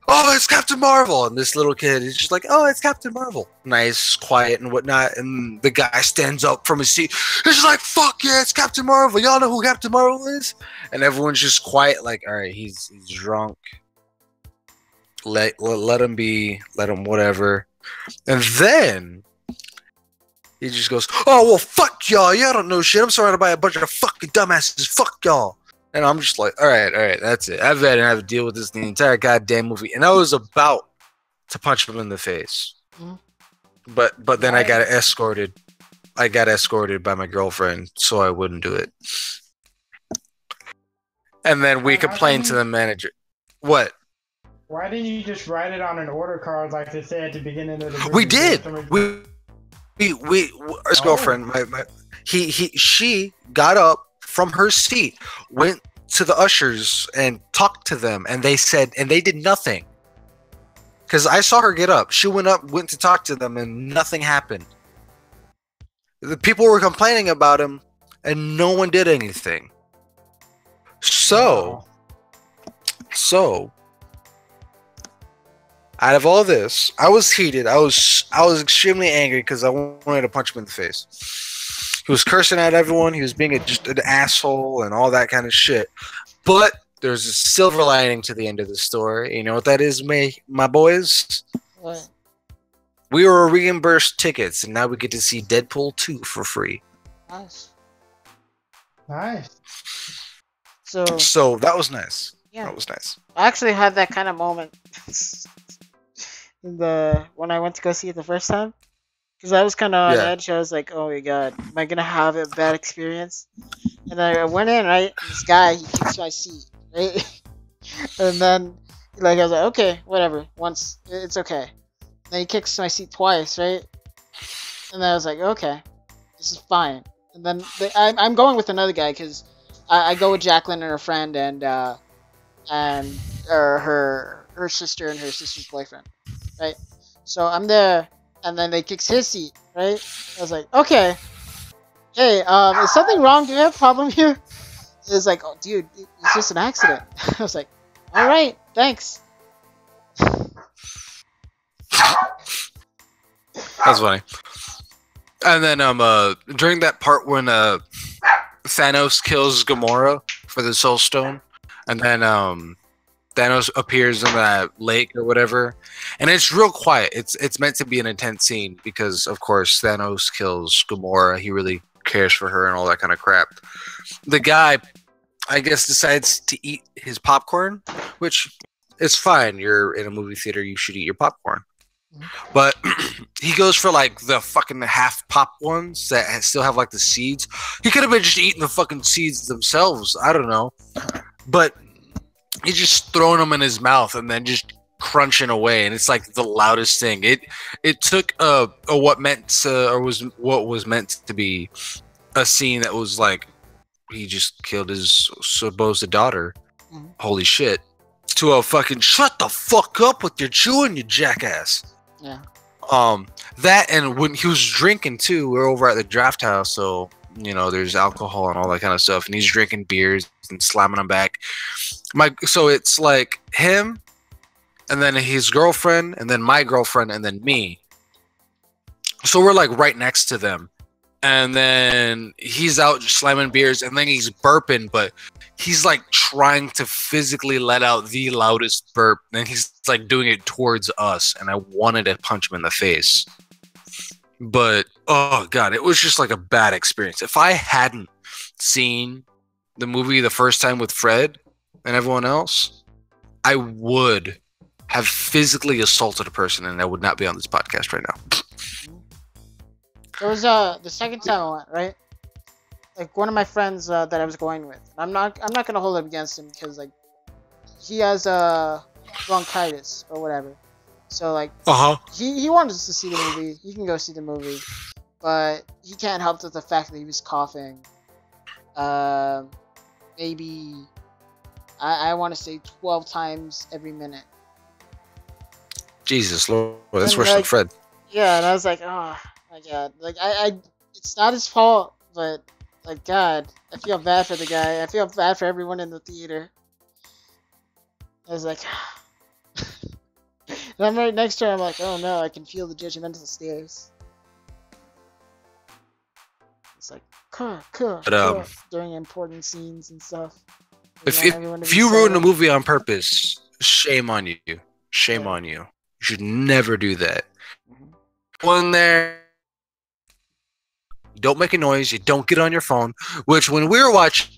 Speaker 2: it's Captain Marvel." And this little kid is just like, "Oh, it's Captain Marvel." Nice, quiet, and whatnot. And the guy stands up from his seat. He's just like, "Fuck yeah, it's Captain Marvel. Y'all know who Captain Marvel is?" And everyone's just quiet, like, "All right, he's drunk. Let him be. Let him whatever." And then he just goes, "Oh, well, fuck y'all. Y'all don't know shit. I'm surrounded by a bunch of fucking dumbasses. Fuck y'all." And I'm just like, all right, that's it. I've had to have to deal with this the entire goddamn movie. And I was about to punch him in the face. But then I got escorted. I got escorted by my girlfriend, so I wouldn't do it. And then we complained to the manager. What?
Speaker 1: Why didn't you just write it on an order card like they say at the beginning of the movie?
Speaker 2: We did. His girlfriend, she got up from her seat, went to the ushers and talked to them, and they did nothing. Because I saw her get up. She went to talk to them, and nothing happened. The people were complaining about him, and no one did anything. So, So, out of all this, I was heated. I was extremely angry because I wanted to punch him in the face. He was cursing at everyone. He was being just an asshole and all that kind of shit. But there's a silver lining to the end of the story. You know what that is, my boys?
Speaker 3: What?
Speaker 2: We were reimbursed tickets, and now we get to see Deadpool 2 for free.
Speaker 3: Nice.
Speaker 1: Nice.
Speaker 3: So
Speaker 2: that was nice.
Speaker 3: yeah,
Speaker 2: That was nice.
Speaker 3: I actually had that kind of moment when I went to go see it the first time, because I was kind of on
Speaker 2: Yeah.
Speaker 3: edge. I was like, oh my god, am I gonna have a bad experience? And then I went in, right? This guy, he kicks my seat, right? And then like I was like, okay, whatever. Once it's okay. And then he kicks my seat twice, right? And then I was like, okay, this is fine. And then I'm going with another guy because I go with Jacqueline and her friend and her sister and her sister's boyfriend, right? So I'm there, and then they kicks his seat, right? I was like, okay, hey, is something wrong? Do you have a problem here? It's like, oh, dude, it's just an accident. I was like, all right, thanks.
Speaker 2: That's funny. And then during that part when Thanos kills Gamora for the Soul Stone, and then Thanos appears in that lake or whatever, and it's real quiet. It's meant to be an intense scene because, of course, Thanos kills Gamora. He really cares for her and all that kind of crap. The guy, I guess, decides to eat his popcorn, which is fine. You're in a movie theater. You should eat your popcorn. But he goes for like the fucking half pop ones that still have like the seeds. He could have been just eating the fucking seeds themselves. I don't know. But he's just throwing them in his mouth and then just crunching away, and it's like the loudest thing. It took what was meant to be a scene that was like he just killed his supposed daughter. Holy shit. To a fucking shut the fuck up with your chewing, you jackass.
Speaker 3: Yeah.
Speaker 2: That, and when he was drinking too, we were over at the draft house, so you know there's alcohol and all that kind of stuff, and he's drinking beers and slamming them back. So it's like him, and then his girlfriend, and then my girlfriend, and then me. So we're like right next to them, and then he's out slamming beers, and then he's burping, but he's like trying to physically let out the loudest burp, and he's like doing it towards us, and I wanted to punch him in the face. But oh god, it was just like a bad experience. If I hadn't seen the movie the first time with Fred and everyone else, I would have physically assaulted a person, and I would not be on this podcast right now.
Speaker 3: It was the second time I went, right? Like one of my friends that I was going with. I'm not gonna hold it against him because like he has bronchitis or whatever. So like he wanted us to see the movie. He can go see the movie, but he can't help with the fact that he was coughing. Maybe I want to say 12 times every minute.
Speaker 2: Jesus Lord, that's
Speaker 3: And,
Speaker 2: worse than Fred.
Speaker 3: Yeah, and I was like, oh my god, like I it's not his fault, but like God, I feel bad for the guy. I feel bad for everyone in the theater. I was like, and I'm right next to her. I'm like, oh no, I can feel the judgmental stares. It's like,
Speaker 2: But,
Speaker 3: during important scenes and stuff.
Speaker 2: If you ruin a movie on purpose, shame on you. Shame on you. You should never do that. Go in there. You don't make a noise. You don't get on your phone. Which, when we were watching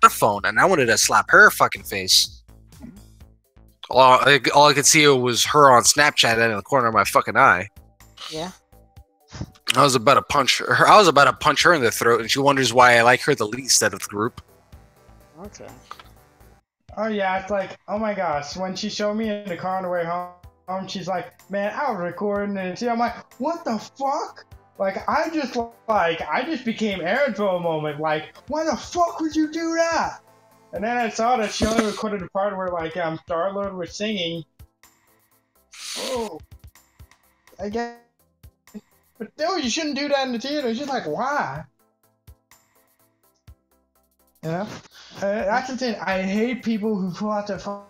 Speaker 2: her phone, and I wanted to slap her fucking face, all I could see was her on Snapchat in the corner of my fucking eye.
Speaker 3: Yeah.
Speaker 2: I was about to punch her. I was about to punch her in the throat, and she wonders why I like her the least out of the group.
Speaker 3: Okay.
Speaker 1: Oh yeah, it's like, oh my gosh, when she showed me in the car on the way home, she's like, man, I was recording and I'm like, what the fuck? Like, I just became Aaron for a moment. Like, why the fuck would you do that? And then I saw that she only recorded the part where like Star-Lord was singing. Oh, I guess. But no, you shouldn't do that in the theater. She's like, why? You know, that's the thing. I hate people who pull out their phone.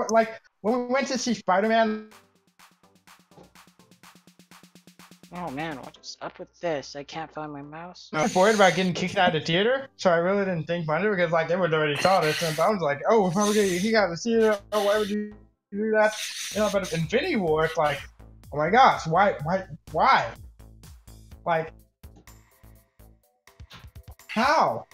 Speaker 1: Like when we went to see Spider-Man.
Speaker 3: Oh man, what is up with this? I can't find my mouse.
Speaker 1: I was worried about getting kicked out of the theater, so I really didn't think much of it because like they would already saw this, and I was like, oh, we're probably gonna get kicked out of the theater. Oh, why would you do that? You know, but Infinity War, it's like, oh my gosh, why? Like, how?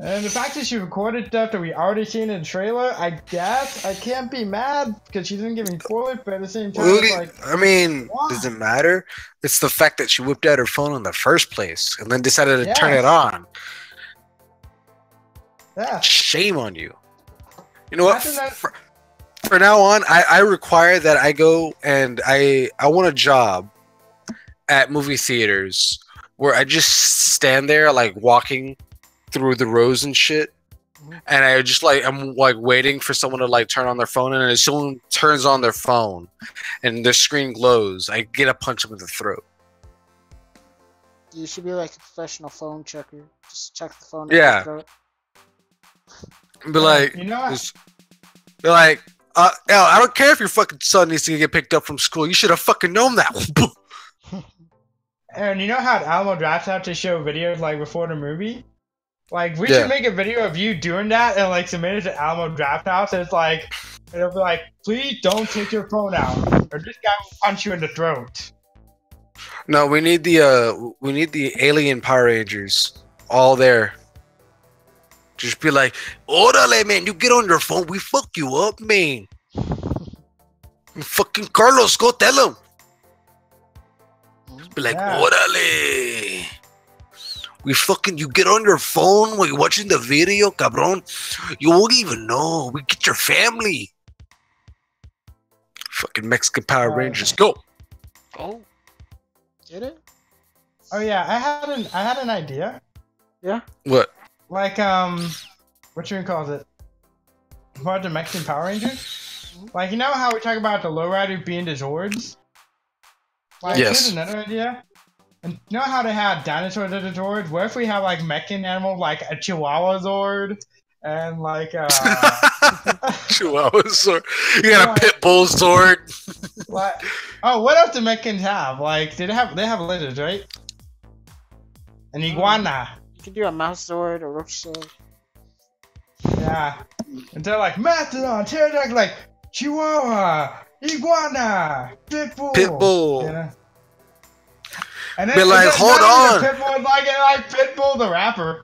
Speaker 1: And the fact that she recorded stuff that we already seen in the trailer, I guess I can't be mad because she didn't give me spoilers, but at the same time, it's like,
Speaker 2: I mean,
Speaker 1: why?
Speaker 2: does it matter? It's the fact that she whipped out her phone in the first place and then decided to turn
Speaker 1: Yes.
Speaker 2: it on.
Speaker 1: Yeah.
Speaker 2: Shame on you. You know what?
Speaker 1: Imagine that-
Speaker 2: For now on, I require that I go and I want a job at movie theaters where I just stand there like walking through the rows and shit, and I just like I'm like waiting for someone to like turn on their phone, and as someone turns on their phone and their screen glows, I get a punch them in the throat.
Speaker 3: You should be like a professional phone checker. Just check the phone.
Speaker 2: Yeah. Be like,
Speaker 1: you know what?
Speaker 2: just be like, Al, I don't care if your fucking son needs to get picked up from school. You should have fucking known that.
Speaker 1: And you know how Alamo Drafts have to show videos like before the movie? Like we
Speaker 2: Yeah.
Speaker 1: should make a video of you doing that and like submit it to Alamo Draft House. And it's like it'll be like, please don't take your phone out, or this guy will punch you in the throat.
Speaker 2: No, we need the alien Power Rangers all there. Just be like, orale, man, you get on your phone, we fuck you up, man. Fucking Carlos, go tell him. Be like,
Speaker 1: Yeah.
Speaker 2: orale. You get on your phone while you're watching the video, cabron. You won't even know. We get your family. Fucking Mexican Power Rangers, go.
Speaker 3: Oh. Get it?
Speaker 1: Oh yeah, I had an idea.
Speaker 3: Yeah.
Speaker 2: What?
Speaker 1: Like what you call it? What the Mexican Power Rangers? Like you know how we talk about the lowrider being the Zheroes? Like
Speaker 2: Yes.
Speaker 1: here's another idea. And you know how they had dinosaurs as a Zord? What if we have like Mexican animals like a Chihuahua Zord and like
Speaker 2: Chihuahua sword. You got a pit bull sword.
Speaker 1: like oh, what else do Mexicans have? Like they have lizards, right? An iguana.
Speaker 3: You could do a mouse sword or roach sword.
Speaker 1: Yeah. And they're like Mastodon, pterodactyl, like Chihuahua, iguana, pit bull.
Speaker 2: Pitbull.
Speaker 1: You know? And
Speaker 2: Be like, hold on.
Speaker 1: Pitbull is like Pitbull the rapper.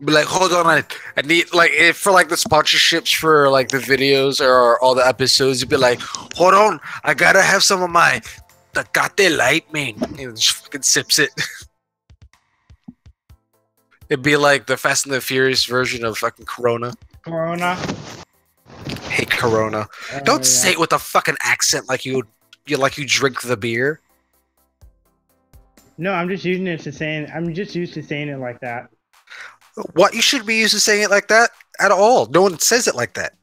Speaker 2: Be like, hold on, I need like if for like the sponsorships for like the videos or all the episodes, you'd be like, hold on, I gotta have some of my Tecate Light, man. And just fucking sips it. It'd be like the Fast and the Furious version of fucking Corona.
Speaker 1: Corona.
Speaker 2: Hey, Corona. Don't say it with a fucking accent like you drink the beer.
Speaker 1: No, I'm just using it to saying. I'm just used to saying it like that.
Speaker 2: What? You should be used to saying it like that at all. No one says it like that.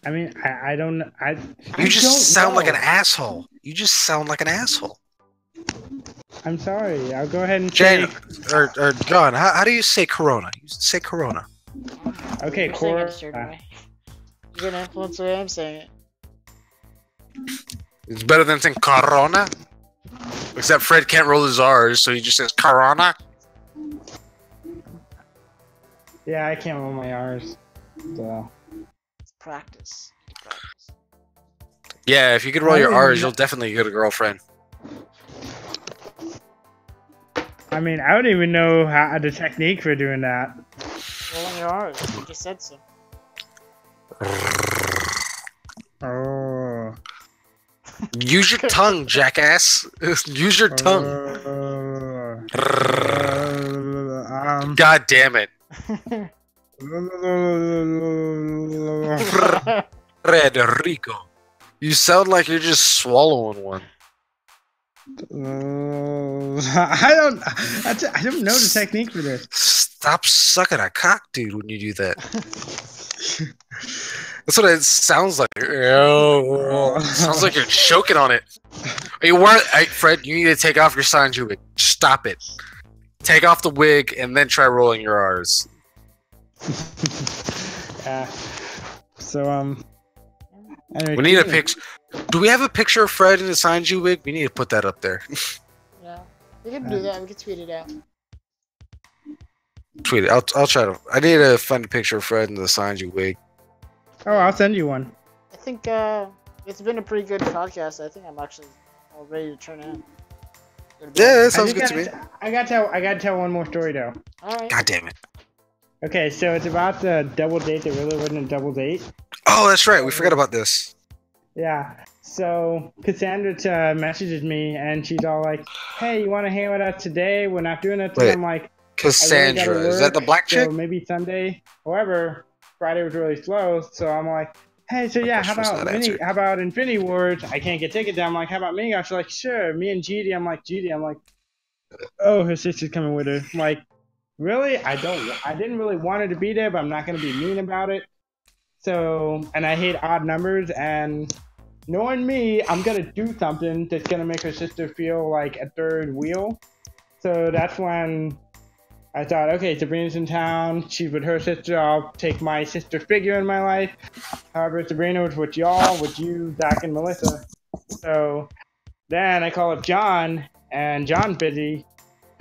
Speaker 1: I mean, I don't.
Speaker 2: You just sound like an asshole. You just sound like an asshole.
Speaker 1: I'm sorry. I'll go ahead and
Speaker 2: Jane
Speaker 1: say.
Speaker 2: or John, how do you say Corona? You say Corona.
Speaker 1: Okay,
Speaker 3: You're saying it a certain
Speaker 1: Corona.
Speaker 3: way. You're gonna influence the way I'm saying it.
Speaker 2: It's better than saying Corona. Except Fred can't roll his R's, so he just says Corona.
Speaker 1: Yeah, I can't roll my R's. So.
Speaker 3: It's practice. Practice.
Speaker 2: Yeah, if you could roll your R's, you'll definitely get a girlfriend.
Speaker 1: I mean, I don't even know how the technique for doing that.
Speaker 3: Rolling your R's. You just said so.
Speaker 1: Oh.
Speaker 2: Use your tongue, jackass. Use your tongue. God damn it. Frederico. You sound like you're just swallowing one.
Speaker 1: I don't know the technique for this.
Speaker 2: Stop sucking a cock, dude, when you do that. That's what it sounds like. Sounds like you're choking on it. You weren't, Fred. You need to take off your Sanju wig. Stop it. Take off the wig and then try rolling your R's.
Speaker 1: Yeah. So anyway,
Speaker 2: We need a picture. Do we have a picture of Fred in a Sanju wig? We need to put that up there.
Speaker 3: Yeah, we can do that. We can tweet it out.
Speaker 2: Tweet it. I'll try to. I need to find a picture of Fred in the Sanju wig.
Speaker 1: Oh, I'll send you one.
Speaker 3: I think it's been a pretty good podcast. I think I'm actually all ready to turn in.
Speaker 2: Yeah, that sounds good to me.
Speaker 1: I gotta tell one more story though.
Speaker 3: All right.
Speaker 2: God damn it.
Speaker 1: Okay, so it's about the double date that really wasn't a double date.
Speaker 2: Oh, that's right. We forgot about this.
Speaker 1: Yeah. So Cassandra messages me and she's all like, "Hey, you want to hang with us today? We're not doing it."
Speaker 2: Wait.
Speaker 1: I'm like,
Speaker 2: Cassandra, is that the black chick?
Speaker 1: So maybe Sunday. However, Friday was really slow, so I'm like, "Hey, so yeah, how about Infinity Wars? I can't get tickets." I'm like, "How about mini golf?" She's like, "Sure." Me and Judy. I'm like, "Oh, her sister's coming with her." I'm like, really? I didn't really want her to be there, but I'm not gonna be mean about it. So, and I hate odd numbers, and knowing me, I'm gonna do something that's gonna make her sister feel like a third wheel. So that's when I thought, okay, Sabrina's in town. She's with her sister. I'll take my sister figure in my life. However, Sabrina was with y'all, with you, Zach, and Melissa. So then I call up John, and John's busy.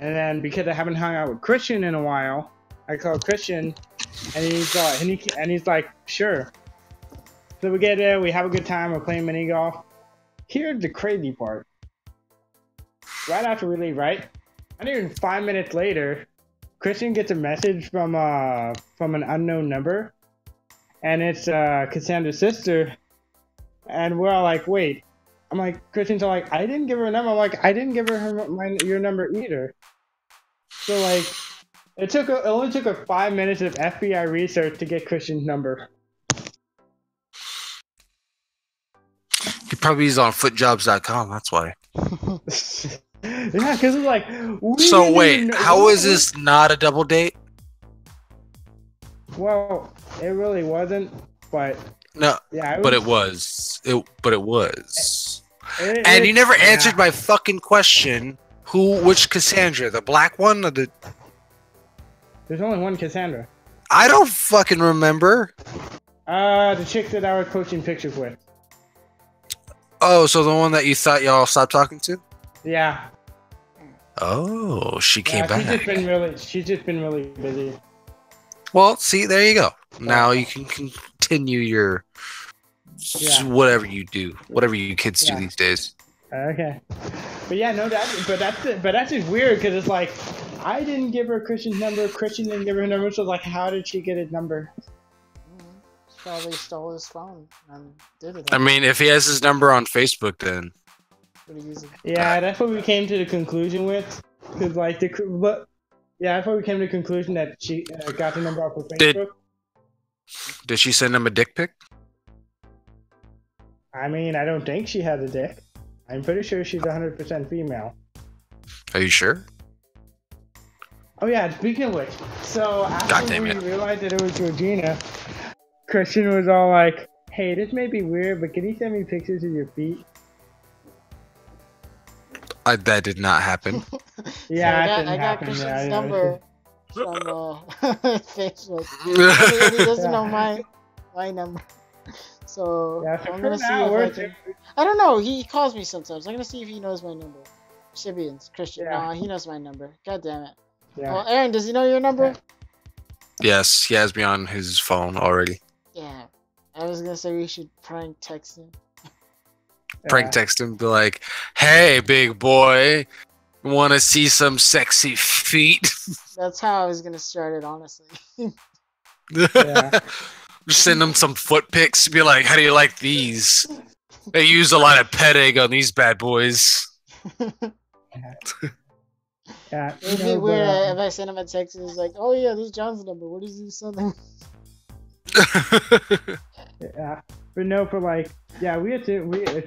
Speaker 1: And then because I haven't hung out with Christian in a while, I call Christian, and he's like, sure. So we get there, we have a good time, we're playing mini golf. Here's the crazy part. Right after we leave, right? Not even 5 minutes later, Christian gets a message from an unknown number, and it's Cassandra's sister, and we're all like, wait. I'm like, Christian's all like, I didn't give her a number. I'm like, I didn't give her your number either. So like, it only took her 5 minutes of FBI research to get Christian's number.
Speaker 2: He probably is on footjobs.com. That's why.
Speaker 1: Yeah, because it's like.
Speaker 2: So wait, how is this not a double date?
Speaker 1: Well, it really wasn't, but.
Speaker 2: No,
Speaker 1: yeah,
Speaker 2: but it was. But it was.
Speaker 1: And
Speaker 2: you never answered my fucking question. Which Cassandra? The black one or the?
Speaker 1: There's only one Cassandra.
Speaker 2: I don't fucking remember.
Speaker 1: The chick that I was posting pictures with.
Speaker 2: Oh, so the one that you thought y'all stopped talking to?
Speaker 1: Yeah.
Speaker 2: Oh, she came back.
Speaker 1: She's just been really busy.
Speaker 2: Well, see, there you go. Now you can continue your whatever you do, whatever you kids do these days.
Speaker 1: Okay. But yeah, no, that's just weird because it's like I didn't give her Christian's number. Christian didn't give her number. So like, how did she get his number?
Speaker 3: She probably stole his phone and did it.
Speaker 2: I mean, if he has his number on Facebook, then.
Speaker 1: Yeah, that's what we came to the conclusion with. Cause like that's what we came to the conclusion that she got the number off of Facebook.
Speaker 2: Did she send him a dick pic?
Speaker 1: I mean, I don't think she has a dick. I'm pretty sure she's 100% female.
Speaker 2: Are you sure?
Speaker 1: Oh yeah, speaking of which, so after we realized that it was Georgina, Christian was all like, hey, this may be weird, but can you send me pictures of your feet?
Speaker 2: That did not happen.
Speaker 1: Yeah,
Speaker 3: so I got Christian's number from Facebook. He doesn't know my number. So I'm gonna see if I can. I don't know. He calls me sometimes. I'm gonna see if he knows my number. Shibians, Christian. Yeah. No, he knows my number. God damn it. Yeah. Well, Aaron, does he know your number?
Speaker 2: Yes, he has me on his phone already.
Speaker 3: Yeah. I was gonna say we should prank text him.
Speaker 2: Prank text him, be like, "Hey, big boy, want to see some sexy feet?"
Speaker 3: That's how I was gonna start it, honestly.
Speaker 1: Yeah.
Speaker 2: Just send them some foot pics. Be like, "How do you like these?" They use a lot of pet egg on these bad boys.
Speaker 1: Yeah.
Speaker 3: It'd be weird if I send him a text and he's like, "Oh yeah, this is John's number. What is he sending?"
Speaker 1: Yeah. But no, for like, yeah,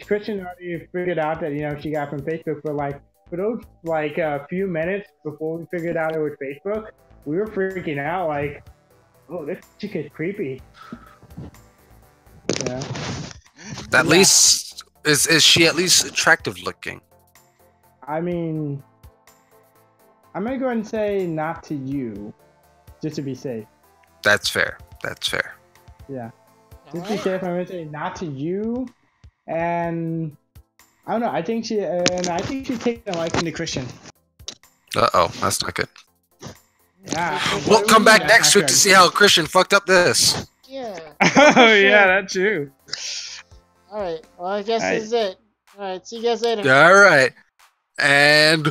Speaker 1: Christian already figured out that, she got from Facebook, but like, for those like a few minutes before we figured out it was Facebook, we were freaking out like, oh, this chick is creepy. Yeah.
Speaker 2: At least Is she at least attractive looking?
Speaker 1: I mean, I'm gonna go ahead and say not to you, just to be safe.
Speaker 2: That's fair. That's fair.
Speaker 1: Yeah. Just to be safe, I'm gonna say not to you, and I don't know. I think she's taking a liking to Christian.
Speaker 2: Uh-oh, that's not good.
Speaker 1: Yeah.
Speaker 2: We'll come back
Speaker 1: That's
Speaker 2: next
Speaker 1: not
Speaker 2: week to
Speaker 1: good.
Speaker 2: see how Christian fucked up this.
Speaker 3: Yeah.
Speaker 1: Oh yeah, that's true.
Speaker 3: All right. Well, I guess
Speaker 1: Alright.
Speaker 3: this is it. All right. See you guys later.
Speaker 2: All right. And